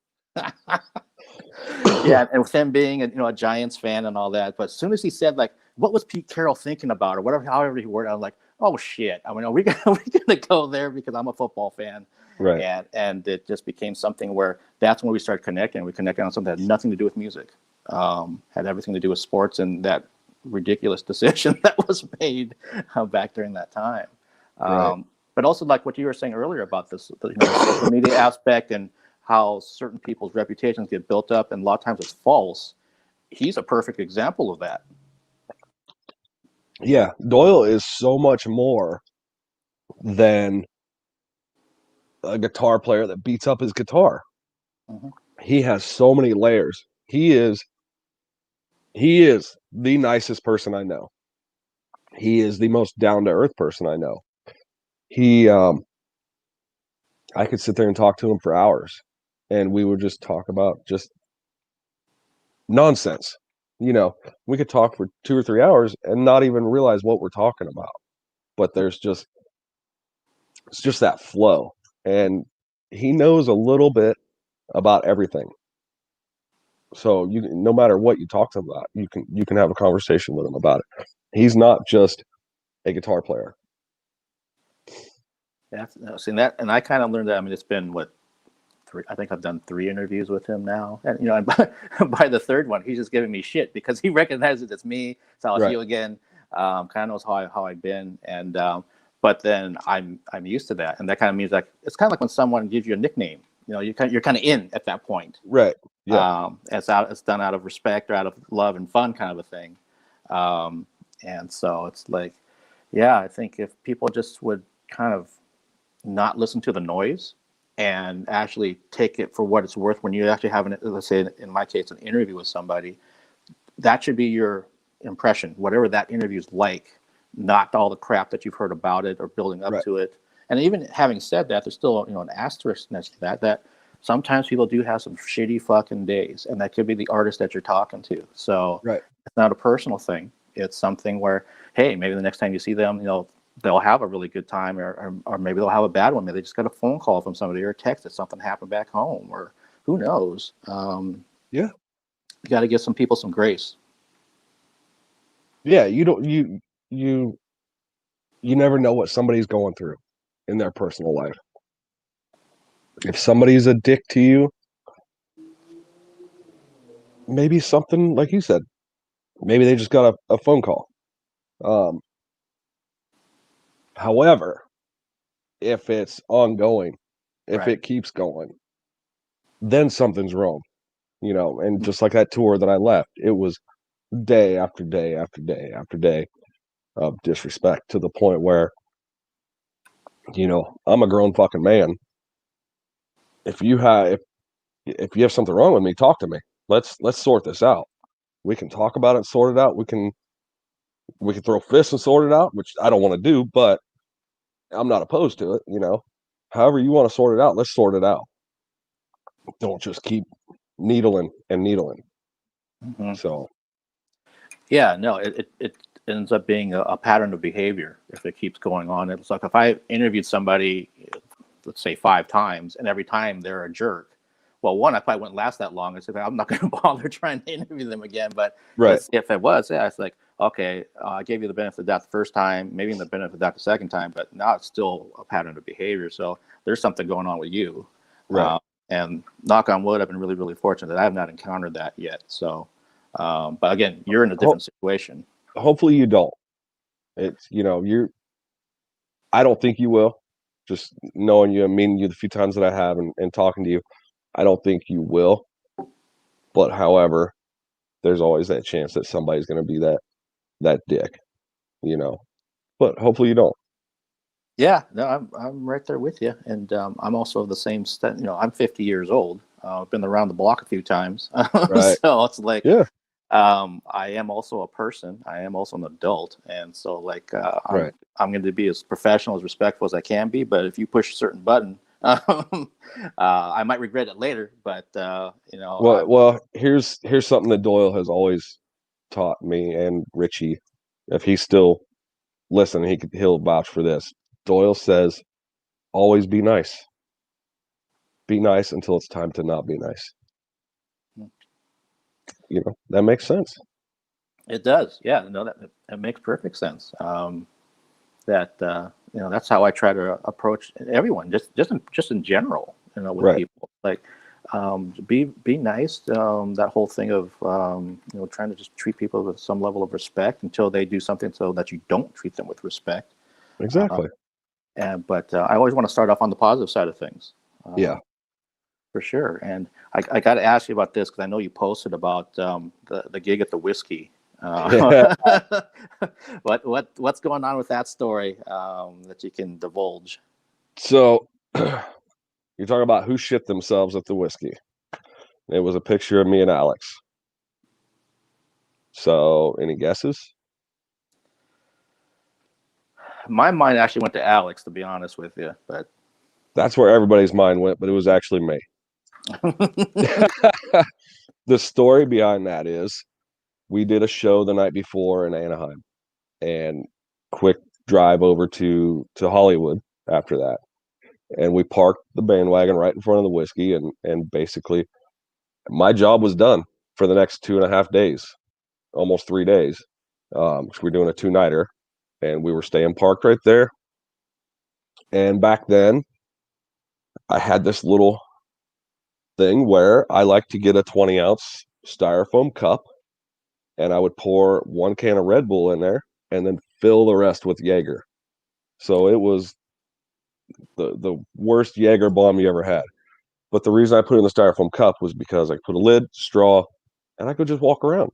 Yeah, and with him being a Giants fan and all that, but as soon as he said like, "What was Pete Carroll thinking about?" or whatever, however he worded, I was like, "Oh shit!" I mean, are we gonna go there because I'm a football fan, right? And it just became something where that's when we started connecting. We connected on something that had nothing to do with music, had everything to do with sports and that ridiculous decision that was made back during that time. Right. But also like what you were saying earlier about this, social media aspect and how certain people's reputations get built up, and a lot of times it's false. He's a perfect example of that. Yeah, Doyle is so much more than a guitar player that beats up his guitar. Mm-hmm. He has so many layers. He is the nicest person I know. He is the most down to earth person I know. I could sit there and talk to him for hours, and we would just talk about just nonsense. We could talk for 2 or 3 hours and not even realize what we're talking about. But it's just that flow, and he knows a little bit about everything. So no matter what you talk to him about, you can have a conversation with him about it. He's not just a guitar player. That's seeing that, and I kind of learned that. I mean, it's been three. I think I've done 3 interviews with him now, and and by the third one, he's just giving me shit because he recognizes it's me. So I'll see you again. Kind of knows how I've been, and but then I'm used to that, and that kind of means like it's kind of like when someone gives you a nickname. You're kind of in at that point. Right. Yeah. It's done out of respect or out of love and fun, kind of a thing. And so it's like, yeah, I think if people just would kind of not listen to the noise and actually take it for what it's worth when you actually have let's say in my case, an interview with somebody, that should be your impression, whatever that interview is like, not all the crap that you've heard about it or building up to it. And even having said that, there's still an asterisk next to that sometimes people do have some shitty fucking days, and that could be the artist that you're talking to. So it's not a personal thing. It's something where, hey, maybe the next time you see them, they'll have a really good time, or maybe they'll have a bad one. Maybe they just got a phone call from somebody or a text that something happened back home, or who knows. You got to give some people some grace. Yeah, you never know what somebody's going through in their personal life. If somebody's a dick to you, maybe something like you said, maybe they just got a phone call. However, if it's ongoing, if it keeps going, then something's wrong. And just like that tour that I left, it was day after day after day after day of disrespect, to the point where, I'm a grown fucking man. If you have something wrong with me, talk to me. Let's sort this out. We can talk about it and sort it out. We can throw fists and sort it out, which I don't want to do, but I'm not opposed to it. However you want to sort it out, let's sort it out. Don't just keep needling and needling. Mm-hmm. So yeah, no, it ends up being a pattern of behavior if it keeps going on. It's like if I interviewed somebody let's say 5 times, and every time they're a jerk. Well, one, I probably wouldn't last that long. I said, I'm not going to bother trying to interview them again. But Right. if it was, yeah, it's like, okay, I gave you the benefit of the doubt the first time, maybe the benefit of the doubt the second time, but now it's still a pattern of behavior. So there's something going on with you. Right. And knock on wood, I've been really, really fortunate that I have not encountered that yet. So, but again, you're in a different situation. Hopefully you don't. It's, I don't think you will. Just knowing you and meeting you the few times that I have and talking to you, I don't think you will. But however, there's always that chance that somebody's going to be that dick, But hopefully you don't. Yeah, no, I'm right there with you, and I'm also the same. I'm 50 years old. I've been around the block a few times, Right. so it's like, Yeah. I am also a person. I am also an adult, and so like, Right. I'm going to be as professional, as respectful as I can be. But if you push a certain button, I might regret it later. But Well, here's something that Doyle has always taught me, and Richie, if he's still listening, he'll vouch for this. Doyle says, always be nice. Be nice until it's time to not be nice. That makes sense. It does. Yeah, no, that makes perfect sense. That's how I try to approach everyone, just in general, with Right. people. Like, be nice. That whole thing of trying to just treat people with some level of respect until they do something so that you don't treat them with respect. Exactly. But I always want to start off on the positive side of things. Yeah. For sure. And I got to ask you about this because I know you posted about the gig at the whiskey. Yeah. What's going on with that story that you can divulge? So you're talking about who shit themselves at the whiskey. It was a picture of me and Alex. So any guesses? My mind actually went to Alex, to be honest with you, but That's where everybody's mind went, but it was actually me. The story behind that is we did a show the night before in Anaheim and quick drive over to Hollywood after that. And we parked the bandwagon right in front of the whiskey and basically my job was done for the next 2.5 days, almost 3 days. We're doing a 2-nighter and we were staying parked right there. And back then I had this little thing where I like to get a 20-ounce styrofoam cup and I would pour 1 can of Red Bull in there and then fill the rest with Jaeger. So it was the worst Jaeger bomb you ever had. But the reason I put it in the styrofoam cup was because I could put a lid, straw, and I could just walk around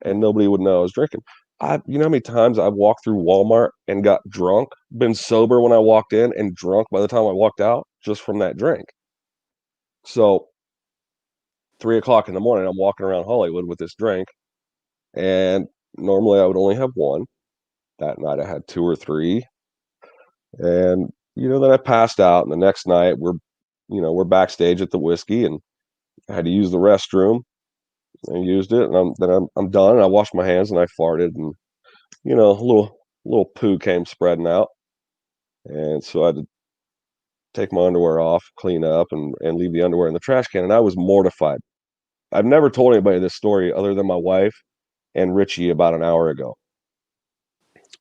and nobody would know I was drinking. You know how many times I've walked through Walmart and got drunk, been sober when I walked in and drunk by the time I walked out just from that drink. So 3 o'clock in the morning, I'm walking around Hollywood with this drink, and normally I would only have one. That night I had 2 or 3, and then I passed out. And the next night we're backstage at the whiskey, and I had to use the restroom. I used it, and I'm done. And I washed my hands, and I farted, and a little poo came spreading out, and so I had to take my underwear off, clean up, and leave the underwear in the trash can. And I was mortified. I've never told anybody this story other than my wife and Richie about an hour ago,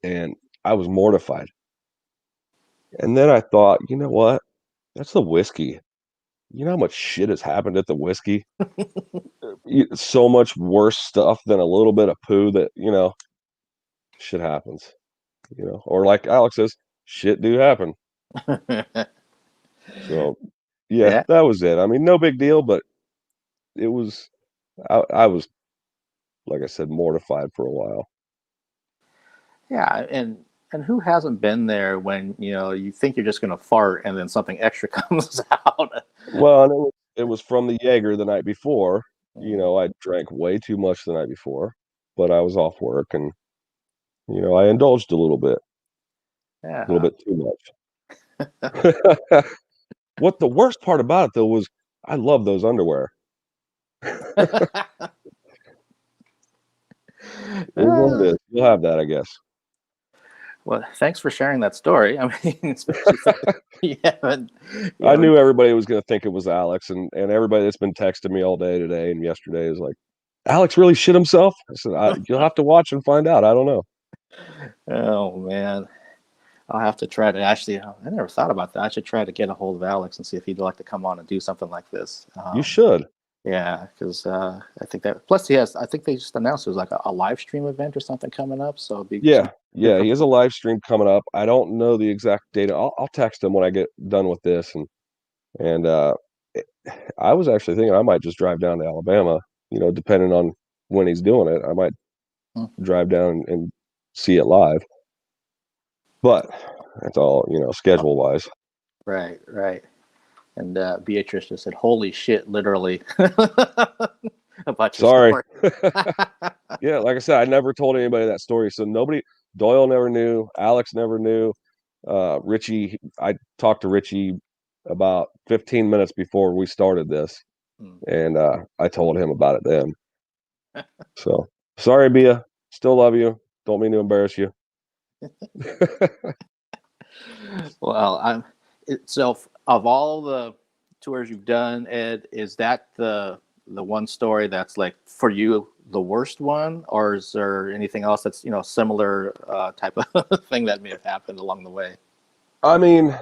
and I was mortified. And then I thought, you know what? That's the whiskey. You know how much shit has happened at the whiskey? So much worse stuff than a little bit of poo that, shit happens, or like Alex says, shit do happen. So yeah, Yeah, that was it. I mean, no big deal, but it was, I was, like I said, mortified for a while. yeah, and who hasn't been there when you think you're just gonna fart and then something extra comes out? Well, and it was from the Jaeger the night before. I drank way too much the night before, but I was off work and, I indulged a little bit Yeah. too much. What the worst part about it though was I love those underwear. It is what it is. You'll have that, I guess. Well, thanks for sharing that story. I mean, especially Yeah, but, I yeah, knew everybody was going to think it was Alex, and everybody that's been texting me all day today and yesterday is like, Alex really shit himself. I said, you'll have to watch and find out. I don't know. oh man, I'll have to try to actually. I never thought about that. I should try to get a hold of Alex and see if he'd like to come on and do something like this. You should. Yeah, because I think that. Plus, he has. I think they just announced it was like a live stream event or something coming up. So it'd be some Yeah, good yeah. for. He has a live stream coming up. I don't know the exact date. I'll text him when I get done with this, and it- I was actually thinking I might just drive down to Alabama. Depending on when he's doing it, I might drive down and see it live. But that's all schedule wise. Right, right. And Beatrice just said, "Holy shit!" Literally about your Sorry. story. Yeah, like I said, I never told anybody that story, so nobody. Doyle never knew. Alex never knew. Richie, I talked to Richie about 15 minutes before we started this, and I told him about it then. So sorry, Bia. Still love you. Don't mean to embarrass you. Well, so of all the tours you've done, Ed, is that the one story that's like for you the worst one, or is there anything else that's similar type of thing that may have happened along the way? I mean,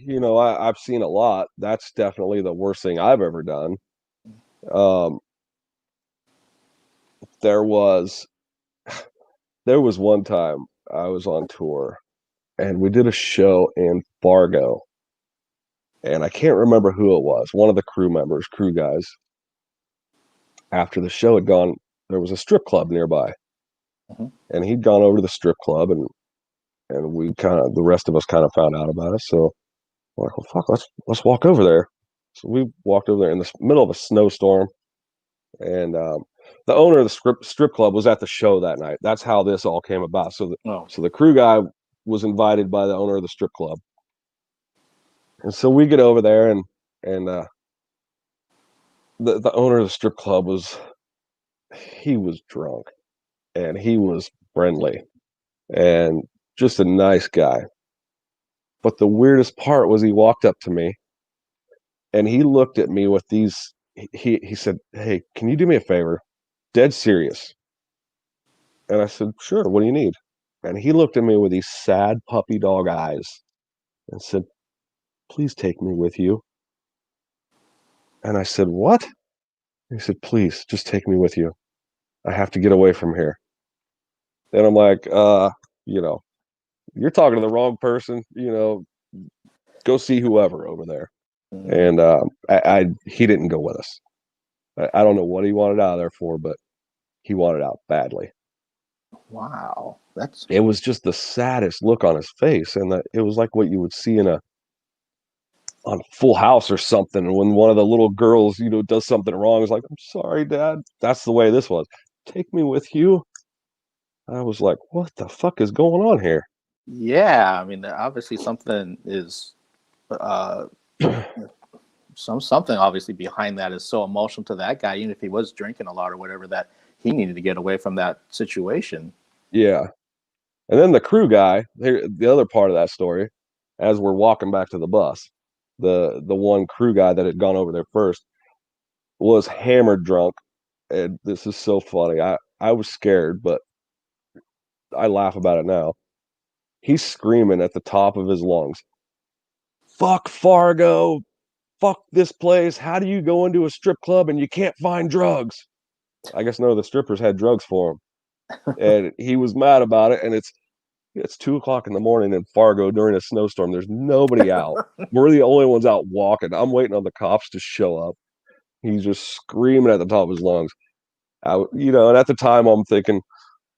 I've seen a lot. That's definitely the worst thing I've ever done. Um, there was there was one time I was on tour and we did a show in Fargo, and I can't remember who it was. One of the crew guys. After the show had gone, there was a strip club nearby, Hmm. and he'd gone over to the strip club, and we the rest of us kind of found out about it. So we're like, well, fuck, let's walk over there. So we walked over there in the middle of a snowstorm, and the owner of the strip club was at the show that night. That's how this all came about. Oh, So the crew guy was invited by the owner of the strip club, and so we get over there, and the owner of the strip club he was drunk, and he was friendly and just a nice guy. But the weirdest part was he walked up to me and he looked at me with these. He said, "Hey, can you do me a favor?" Dead serious. And I said, "Sure. What do you need?" And he looked at me with these sad puppy dog eyes and said, "Please take me with you." And I said, "What?" He said, "Please, just take me with you. I have to get away from here." And I'm like, you know, you're talking to the wrong person. Go see whoever over there. mm, And he didn't go with us. I don't know what he wanted out of there for, but he wanted out badly. wow, that's It was just the saddest look on his face, and it was like what you would see on Full House or something when one of the little girls, does something wrong. It's like, "I'm sorry, Dad." That's the way this was. "Take me with you." I was like, "What the fuck is going on here?" yeah. I mean, obviously something is uh, something obviously behind that is so emotional to that guy, even if he was drinking a lot or whatever, that he needed to get away from that situation. Yeah. And then the crew guy, the other part of that story, as we're walking back to the bus, the one crew guy that had gone over there first was hammered drunk. And this is so funny. I was scared, but I laugh about it now. He's screaming at the top of his lungs, "Fuck Fargo, fuck this place. How do you go into a strip club and you can't find drugs?" I guess none of the strippers had drugs for him. And he was mad about it. And it's 2 o'clock in the morning in Fargo during a snowstorm. There's nobody out. We're the only ones out walking. I'm waiting on the cops to show up. He's just screaming at the top of his lungs. And at the time I'm thinking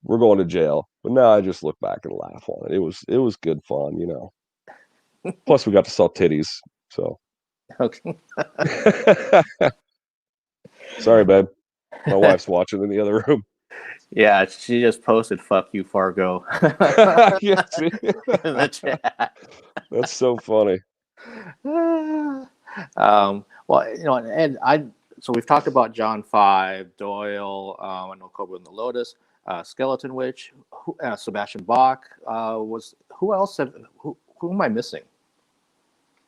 we're going to jail. But now I just look back and laugh on it. It was good fun. Plus we got to sell titties. So Okay. sorry, babe. My wife's watching in the other room. Yeah, she just posted "fuck you, Fargo" Yeah, see? in the chat. That's so funny. Well, and so we've talked about John 5, Doyle, I know Cobra and the Lotus, Skeleton Witch, Sebastian Bach, who else? Who am I missing?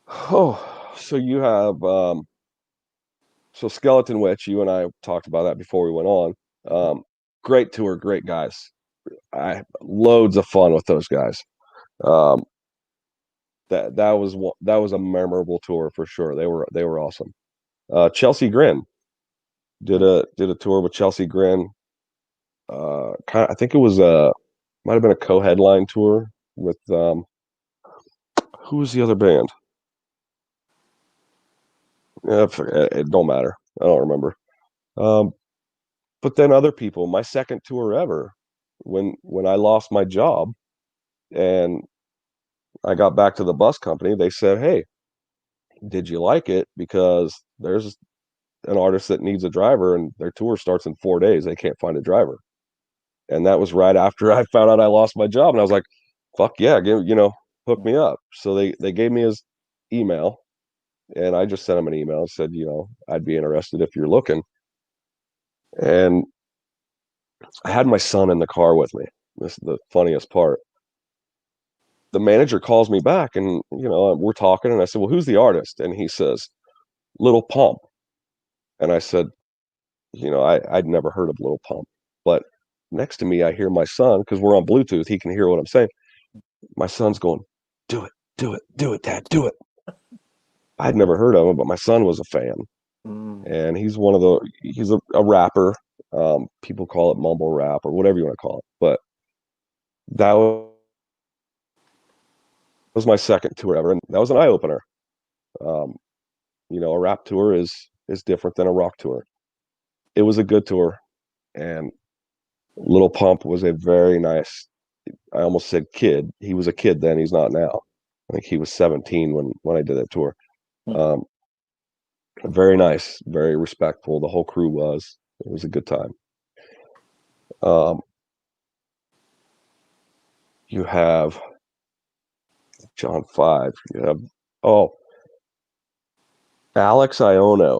Oh, so you have so Skeleton Witch. You and I talked about that before we went on. Great tour, great guys. I loads of fun with those guys. Um, that was a memorable tour for sure. They were awesome. Chelsea Grin Hmm. did a tour with Chelsea Grin. I think it was a might have been a co-headline tour with who was the other band? Yeah, it don't matter. I don't remember. Um, but then other people. My second tour ever, when I lost my job and I got back to the bus company, they said, "Hey, did you like it? Because there's an artist that needs a driver, and their tour starts in 4 days. They can't find a driver." And that was right after I found out I lost my job, and I was like, "Fuck yeah, hook me up." So they gave me his email, and I just sent him an email and said, "I'd be interested if you're looking." And I had my son in the car with me. This is the funniest part. The manager calls me back, and we're talking, and I said, "Well, who's the artist?" And he says, "Little Pump." And I said, I'd never heard of Little Pump, but next to me, I hear my son, because we're on Bluetooth. He can hear what I'm saying. My son's going, "Do it, do it, do it, Dad, do it." I'd never heard of him, but my son was a fan, Mm. and he's a rapper. People call it mumble rap or whatever you want to call it, but that was my second tour ever, and that was an eye opener. Um, a rap tour is different than a rock tour. It was a good tour, and Little Pump was a very nice. I almost said kid. He was a kid then. He's not now. I think he was 17 when I did that tour. Hmm. Um, very nice, very respectful. The whole crew was. It was a good time. Um, you have John 5. You have oh Alex Iono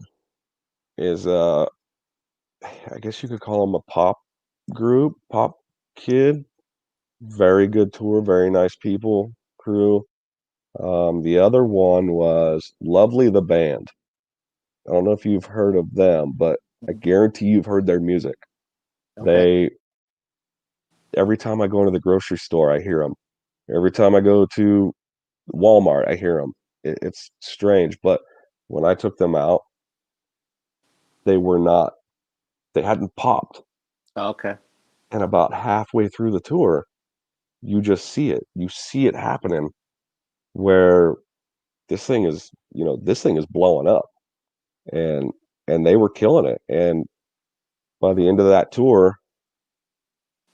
is I guess you could call him a pop group, pop kid. Very good tour, very nice people, crew. The other one was Lovely the Band. I don't know if you've heard of them, but I Hmm. guarantee you've heard their music. Okay. They Every time I go into the grocery store, I hear them. Every time I go to Walmart, I hear them. It's strange, but when I took them out, they were not. They hadn't popped, Okay. and about halfway through the tour, you just see it. You see it happening where this thing is blowing up, and they were killing it. And by the end of that tour,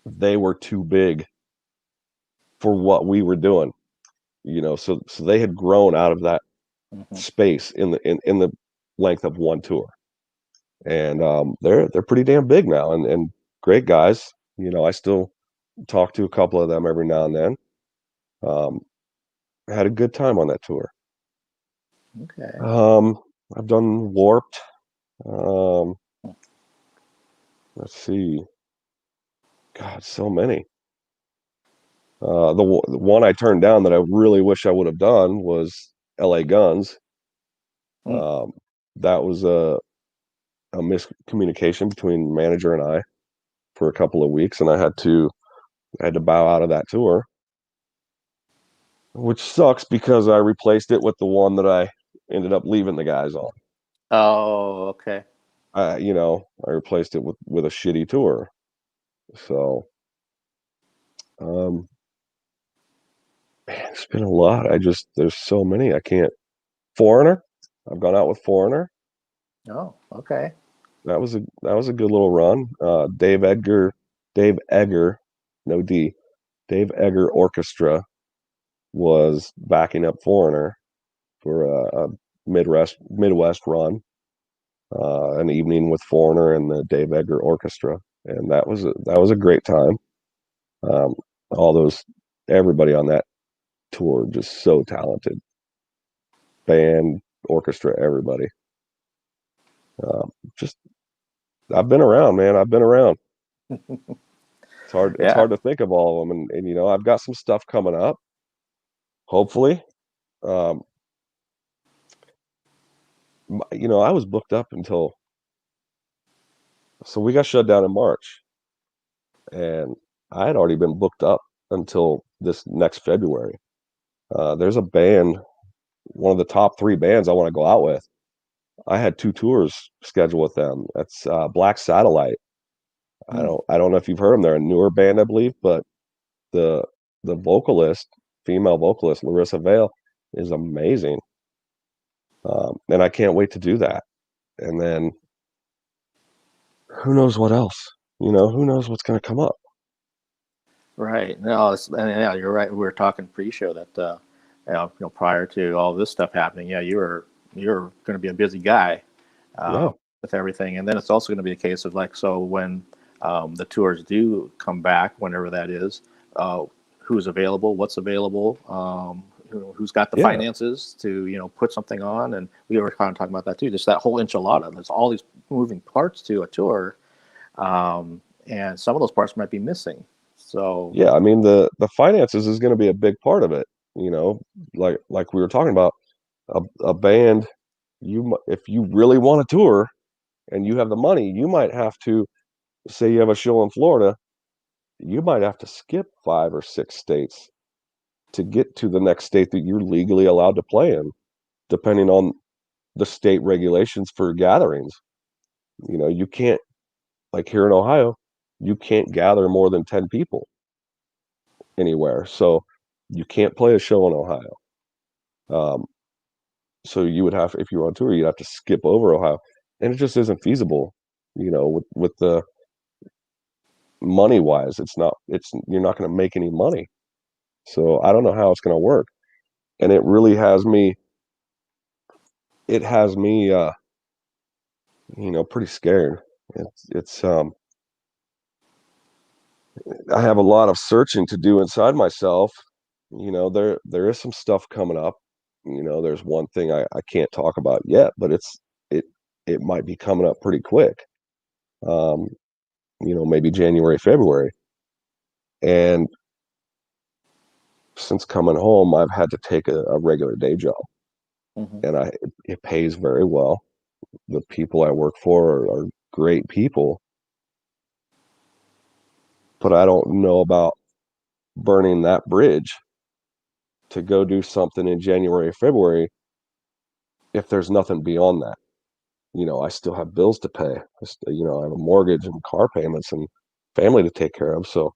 they were too big for what we were doing. So they had grown out of that Hmm. space in the length of one tour, and they're pretty damn big now, and great guys. I still talk to a couple of them every now and then. Um, I had a good time on that tour. Okay. Um, I've done Warped. Um, let's see, God, so many. The one I turned down that I really wish I would have done was L.A. Guns. Mm. Um, that was a miscommunication between the manager and I for a couple of weeks, and I had to bow out of that tour, which sucks because I replaced it with the one that I ended up leaving the guys on. Oh, okay. I replaced it with a shitty tour. So, um, man, it's been a lot. There's so many. I can't. Foreigner. I've gone out with Foreigner. Oh, okay. That was a good little run. Dave Egger, no D, Dave Egger Orchestra was backing up Foreigner for a Midwest run, an evening with Foreigner and the Dave Egger Orchestra, and that was a great time. Um, all those Everybody on that tour just so talented, band, orchestra, everybody. Just I've been around, man. I've been around. It's Yeah. hard to think of all of them, and I've got some stuff coming up. Hopefully, um, I was booked up until, so we got shut down in March, and I had already been booked up until this next February. There's a band, one of the top three bands I want to go out with. I had two tours scheduled with them. That's Black Satellite. Hmm. I don't know if you've heard them. They're a newer band, I believe, but the the vocalist, female vocalist, Larissa Vale, is amazing. And I can't wait to do that. And then who knows what else? Who knows what's going to come up? Right. No, and yeah, you're right. We were talking pre-show that prior to all this stuff happening, yeah, you're going to be a busy guy Yeah, with everything, and then it's also going to be a case of like, so when the tours do come back, whenever that is, uh, who's available, what's available, who's got the yeah, finances to put something on, and we were kind of talking about that too. Just that whole enchilada. There's all these moving parts to a tour, and some of those parts might be missing. So yeah. I mean, the finances is going to be a big part of it. You know, like we were talking about, a band. If you really want to tour and you have the money, you might have to, say you have a show in Florida, you might have to skip 5 or 6 states to get to the next state that you're legally allowed to play in, depending on the state regulations for gatherings. You can't, like here in Ohio, you can't gather more than 10 people anywhere. So you can't play a show in Ohio. Um, so you would have, if you're on tour, you'd have to skip over Ohio. And it just isn't feasible, with the money wise. You're not going to make any money. So I don't know how it's going to work. And it has me, pretty scared. It's I have a lot of searching to do inside myself. There is some stuff coming up. There's one thing I can't talk about yet, but it it might be coming up pretty quick. Um, maybe January, February. And since coming home, I've had to take a regular day job, mhm. and it pays very well. The people I work for are great people, but I don't know about burning that bridge to go do something in January, February if there's nothing beyond that. I still have bills to pay. I have a mortgage and car payments and family to take care of. So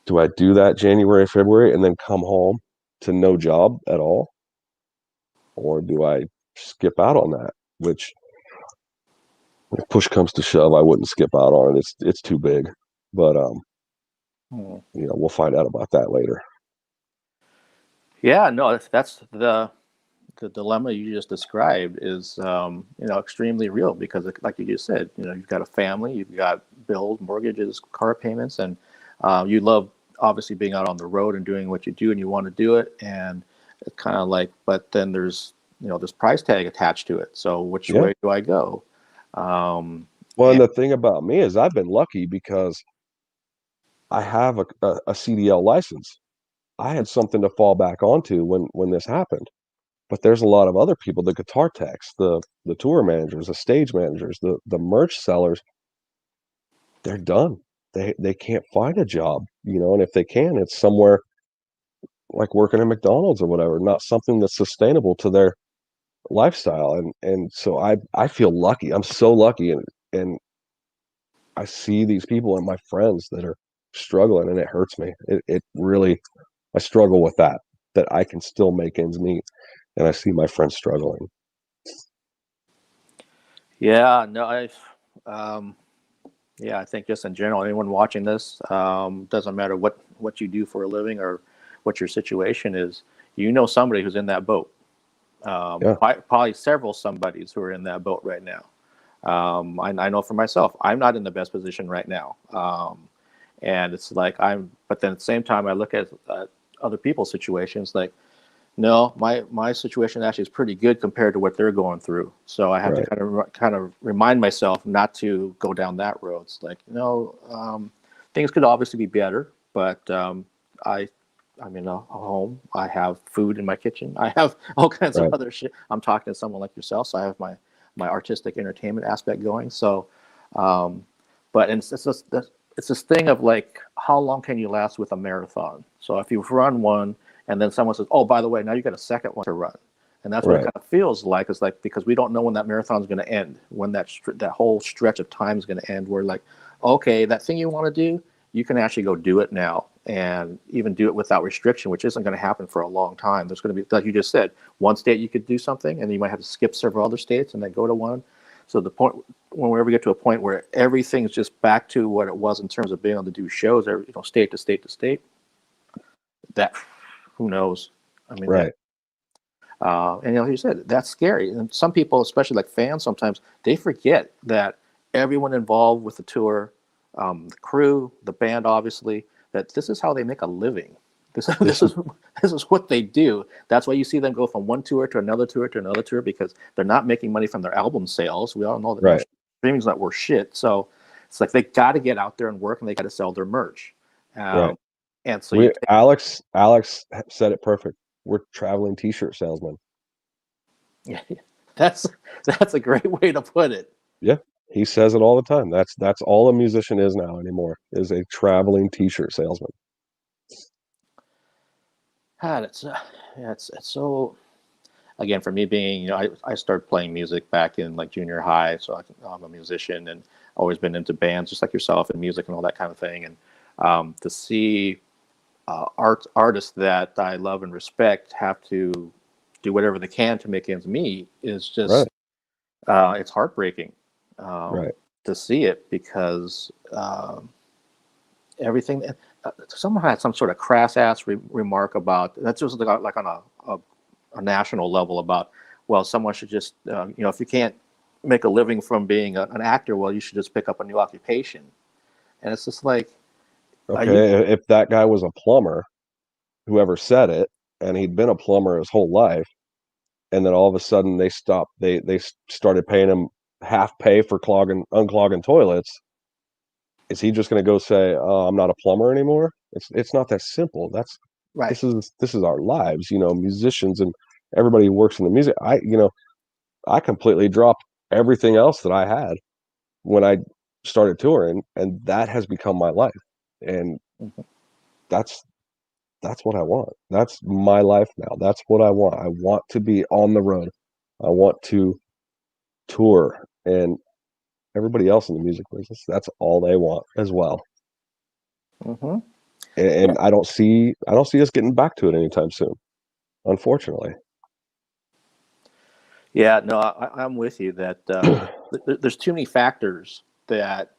do I do that January, February, and then come home to no job at all? Or do I skip out on that? Which, if push comes to shove, I wouldn't skip out on it. It's too big. But Hmm. we'll find out about that later. Yeah, no, that's the dilemma you just described is extremely real because like you just said, you've got a family, you've got bills, mortgages, car payments, and you love obviously being out on the road and doing what you do, and you want to do it, and it's kind of like, but then there's this price tag attached to it. So which Yeah. way do I go? Um, Well, and and the thing about me is I've been lucky because I have a CDL license. I had something to fall back onto when this happened. But there's a lot of other people, the guitar techs, the tour managers, the stage managers, the merch sellers, they're done. They can't find a job, and if they can, it's somewhere like working at McDonald's or whatever, not something that's sustainable to their lifestyle. And so I feel lucky. I'm so lucky, and I see these people and my friends that are struggling, and it hurts me. It really, I struggle with that I can still make ends meet, and I see my friends struggling. yeah, no, um, yeah, I think just in general, anyone watching this, doesn't matter what you do for a living or what your situation is, somebody who's in that boat. Yeah, Probably several somebodies who are in that boat right now. I know for myself, I'm not in the best position right now. And it's like but then at the same time, I look at other people's situations like, no, my situation actually is pretty good compared to what they're going through. So I have to right. kind of remind myself not to go down that road. It's like, things could obviously be better, but I I'm in a home. I have food in my kitchen. I have all kinds of Right. other shit. I'm talking to someone like yourself, so I have my artistic entertainment aspect going. So, um, but it's this thing of like, how long can you last with a marathon? So if you run one, and then someone says, "Oh, by the way, now you got a second one to run," and that's what it Right. kind of feels like. It's like because we don't know when that marathon is going to end, when that whole stretch of time is going to end. We're like, okay, that thing you want to do, you can actually go do it now and even do it without restriction, which isn't going to happen for a long time. There's going to be, like you just said, one state you could do something, and you might have to skip several other states and then go to one. So the point, when we ever get to a point where everything's just back to what it was in terms of being able to do shows, state to state to state, that who knows? I mean, that Right. and like you said, that's scary. And some people, especially like fans, sometimes they forget that everyone involved with the tour, the crew, the band, obviously, that this is how they make a living. This, This this is is this is what they do. That's why you see them go from one tour to another tour to another tour, because they're not making money from their album sales. We all know that right. streaming's not worth shit. So it's like they got to get out there and work, and they got to sell their merch. Right. Um, and so you We take, Alex said it perfect. We're traveling t-shirt salesmen. yeah, that's that's a great way to put it. Yeah. He says it all the time. That's all a musician is now anymore, is a traveling t-shirt salesman. God, yeah, it's so, again, for me being, I started playing music back in like junior high, so I'm a musician and always been into bands just like yourself and music and all that kind of thing. And to see artists that I love and respect have to do whatever they can to make ends meet is just Right. it's heartbreaking um, Right. to see it, because everything. Someone had some sort of crass ass remark about that's just like on a national level about, well, someone should just if you can't make a living from being an actor, well, you should just pick up a new occupation. And it's just like, you Okay. If that guy was a plumber, whoever said it, and he'd been a plumber his whole life, and then all of a sudden they stopped, they started paying him half pay for unclogging toilets, is he just going to go say, "Oh, I'm not a plumber anymore"? It's not that simple. right. This is our lives, musicians and everybody who works in the music. I completely dropped everything else that I had when I started touring, and that has become my life. And Mhm. that's that's what I want. That's my life now. That's what I want. I want to be on the road. I want to tour, and everybody else in the music business, that's all they want as well. Mhm. Yeah, And I don't see us getting back to it anytime soon, unfortunately. yeah, no, I'm with you that there's too many factors that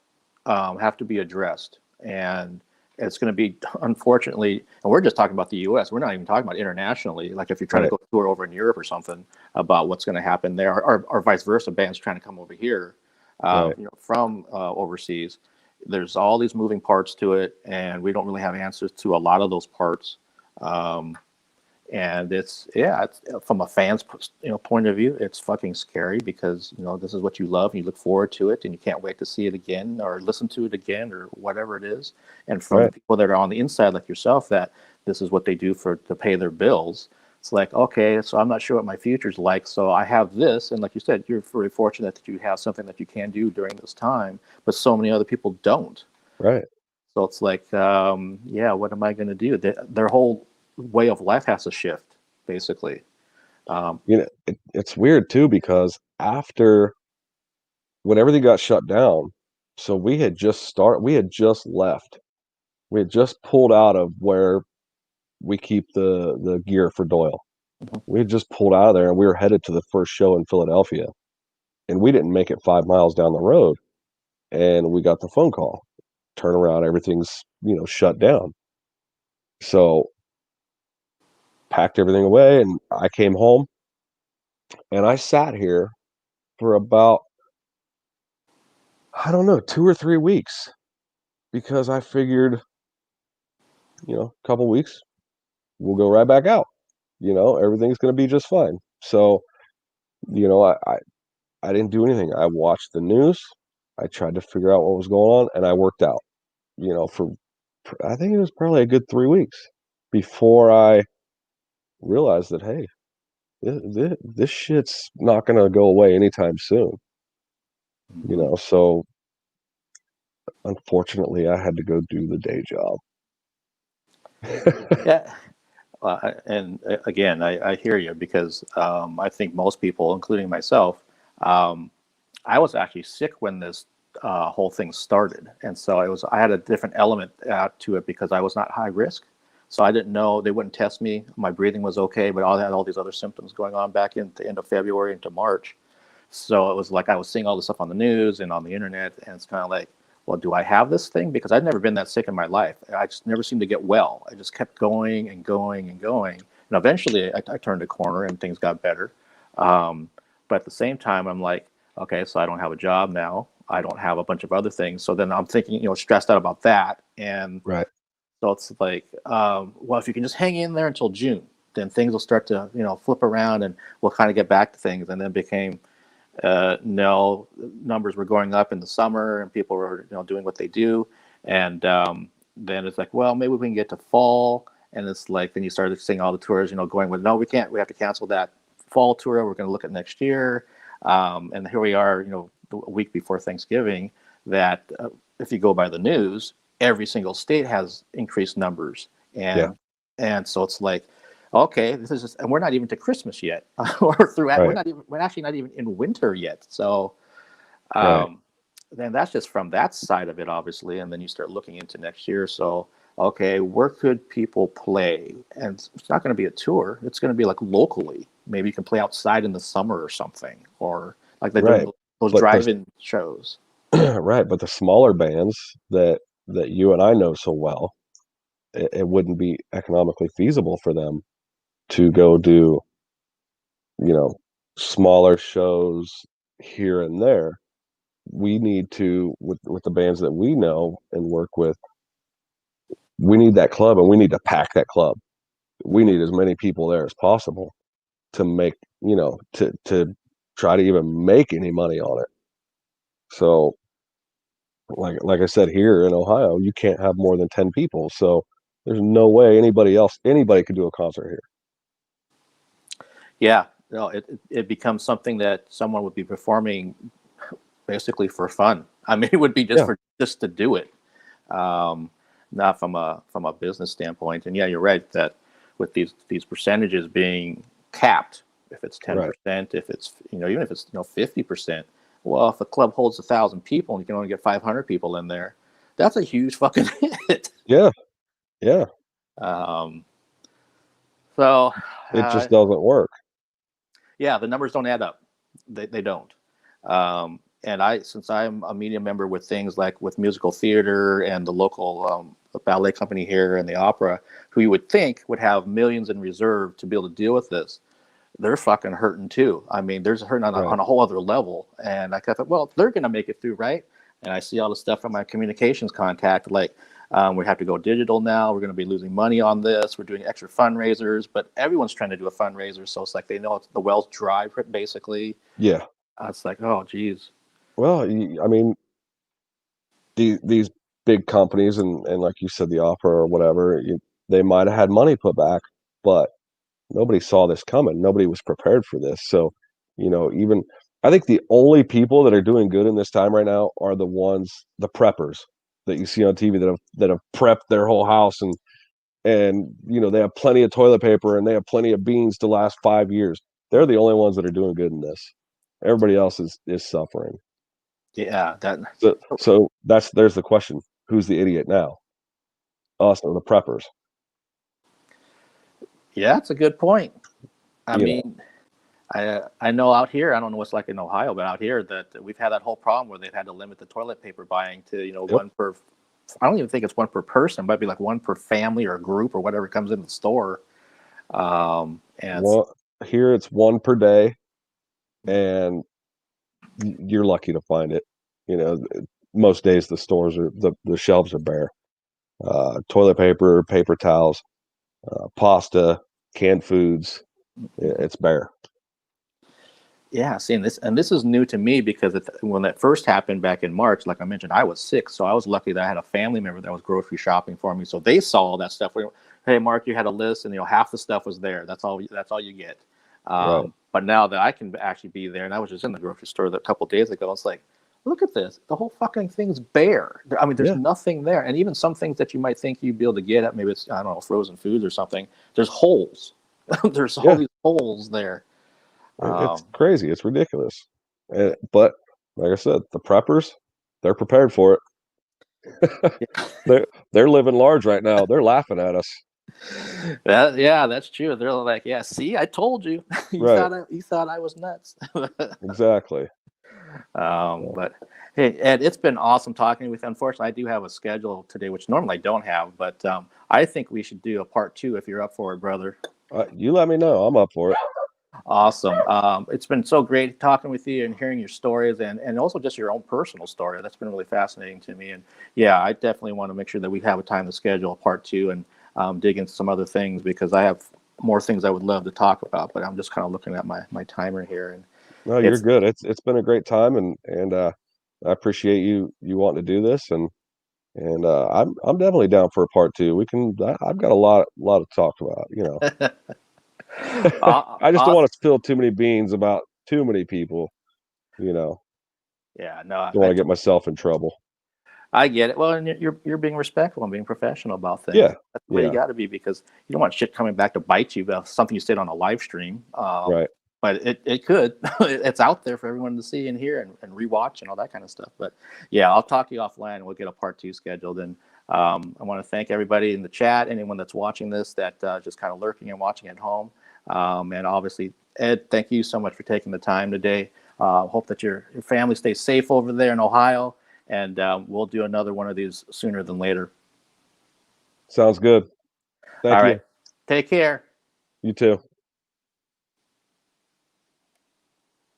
have to be addressed, and it's going to be, unfortunately, and we're just talking about the U.S. We're not even talking about internationally. Like if you're trying to Right, go tour over in Europe or something, about what's going to happen there, or vice versa, bands trying to come over here, right, from overseas. There's all these moving parts to it, and we don't really have answers to a lot of those parts. Um, and it's from a fan's point of view, it's fucking scary, because this is what you love and you look forward to it and you can't wait to see it again or listen to it again or whatever it is. And from the right, people that are on the inside like yourself, that this is what they do to pay their bills, it's like, okay, so I'm not sure what my future's like, so I have this. And like you said, you're very fortunate that you have something that you can do during this time, but so many other people don't. right. So it's like, yeah, what am I going to do? Their whole way of life has to shift, basically. Um, It's weird too because after when everything got shut down, so we had just left. We had just pulled out of where we keep the gear for Doyle. mhm. We had just pulled out of there and we were headed to the first show in Philadelphia. And we didn't make it 5 miles down the road. And we got the phone call. Turn around, everything's, shut down. So packed everything away and I came home and I sat here for about, I don't know, 2 or 3 weeks because I figured, a couple weeks, we'll go right back out. Everything's going to be just fine. So, you know, I, I, I didn't do anything. I watched the news. I tried to figure out what was going on and I worked out, for I think it was probably a good 3 weeks. before I realized that, hey, this shit's not going to go away anytime soon. Mhm. So unfortunately, I had to go do the day job. Yeah. And again, I hear you because I think most people, including myself, um, I was actually sick when this whole thing started, and so I had a different element to it because I was not high risk, so I didn't know they wouldn't test me. My breathing was okay, but I had all these other symptoms going on back in the end of February into March. So it was like I was seeing all this stuff on the news and on the internet, and it's kind of like, well, do I have this thing? Because I'd never been that sick in my life. I just never seemed to get well. I just kept going and going and going. And eventually I turned a corner and things got better. Um, but at the same time, I'm like, okay, so I don't have a job now. I don't have a bunch of other things. So then I'm thinking, stressed out about that. And Right. so it's like, well, if you can just hang in there until June, then things will start to, flip around and we'll kind of get back to things. And then became no, numbers were going up in the summer and people were doing what they do, and then it's like, well, maybe we can get to fall, and it's like then you started seeing all the tours going with, no, we can't, we have to cancel that fall tour, we're going to look at next year. And here we are, a week before Thanksgiving, that if you go by the news, every single state has increased numbers, Yeah. and so it's like, okay, this is just, and we're not even to Christmas yet. We're Right. not even, we're actually not even in winter yet. So Right. um, then that's just from that side of it, obviously, and then you start looking into next year. So okay, where could people play? And it's not going to be a tour. It's going to be like locally. Maybe you can play outside in the summer or something, or like they're doing Right. those But the drive-in shows. right, but the smaller bands that you and I know so well, it wouldn't be economically feasible for them to go do, you know, smaller shows here and there. We need to, with the bands that we know and work with, we need that club and we need to pack that club. We need as many people there as possible to make, to try to even make any money on it. So like I said, here in Ohio, you can't have more than 10 people. So there's no way anybody could do a concert here. Yeah, no, it becomes something that someone would be performing basically for fun. I mean, it would be Yeah, just to do it, um, not from a business standpoint. And yeah, you're right that with these percentages being capped, if it's ten right. percent, if it's even if it's 50%. Well, if the club holds 1,000 people and you can only get 500 people in there, that's a huge fucking hit. Yeah, yeah. Um, so It just doesn't work. yeah, the numbers don't add up. They don't. And since I'm a media member with things like with musical theater and the local ballet company here and the opera, who you would think would have millions in reserve to be able to deal with this, they're fucking hurting too. I mean, there's hurting Right. on a whole other level. And I thought, well, they're going to make it through, right? And I see all the stuff from my communications contact, like we have to go digital now. We're going to be losing money on this. We're doing extra fundraisers, but everyone's trying to do a fundraiser. So it's like they know the well's dry, basically. Yeah. It's like, oh, geez. Well, I mean, these big companies and like you said, the opera or whatever, they might have had money put back, but nobody saw this coming. Nobody was prepared for this. So, even I think the only people that are doing good in this time right now are the preppers that you see on TV that have prepped their whole house and they have plenty of toilet paper and they have plenty of beans to last 5 years. They're the only ones that are doing good in this. Everybody else is suffering. Yeah, that. So there's the question: who's the idiot now? Us or the preppers? Yeah, that's a good point. I You know, mean, I know out here, I don't know what's like in Ohio, but out here that we've had that whole problem where they've had to limit the toilet paper buying to yep. one per. I don't even think it's one per person. It might be like one per family or group or whatever comes in the store. And One here it's one per day, and you're lucky to find it. You know, most days the shelves are bare. Toilet paper, paper towels, pasta, canned foods. It's bare. Yeah, seeing this, and this is new to me because when that first happened back in March, like I mentioned, I was sick, so I was lucky that I had a family member that was grocery shopping for me, so they saw all that stuff. Hey, Mark, you had a list, and half the stuff was there. That's all. That's all you get. Right. But now that I can actually be there, and I was just in the grocery store a couple of days ago, it's like, look at this. The whole fucking thing's bare. I mean, there's Yeah. nothing there, and even some things that you might think you'd be able to get at, maybe it's, I don't know, frozen foods or something. There's holes. There's all Yeah. these holes there. It's Um, crazy. It's ridiculous. But like I said, the preppers, they're prepared for it. They're living large right now. They're laughing at us. Yeah, that's true. They're like, yeah, see, I told you. Right. You thought I was nuts. Exactly. Yeah. But hey, Ed, it's been awesome talking with you. Unfortunately, I do have a schedule today, which normally I don't have, but I think we should do a part two if you're up for it, brother. You let me know. I'm up for it. Awesome. It's been so great talking with you and hearing your stories and also just your own personal story. That's been really fascinating to me. And yeah, I definitely want to make sure that we have a time to schedule a part two and dig into some other things because I have more things I would love to talk about, but I'm just kind of looking at my timer here and No, you're it's, good. It's been a great time, and I appreciate you wanting to do this, and I'm definitely down for a part two. I've got a lot to talk about. I just don't awesome. want to spill too many beans about too many people. You know, Yeah, no, don't want to get myself in trouble. I get it. Well, and you're being respectful and being professional about things. Yeah, That's the way you yeah, got to be because you don't want shit coming back to bite you about something you said on a live stream. right. But it could. It's out there for everyone to see and hear and rewatch and all that kind of stuff. But yeah, I'll talk to you offline and we'll get a part two scheduled. And I want to thank everybody in the chat, anyone that's watching this, that just kind of lurking and watching at home. And obviously, Ed, thank you so much for taking the time today. Hope that your family stays safe over there in Ohio. And we'll do another one of these sooner than later. Sounds good. All Thank right. you. Take care. You too.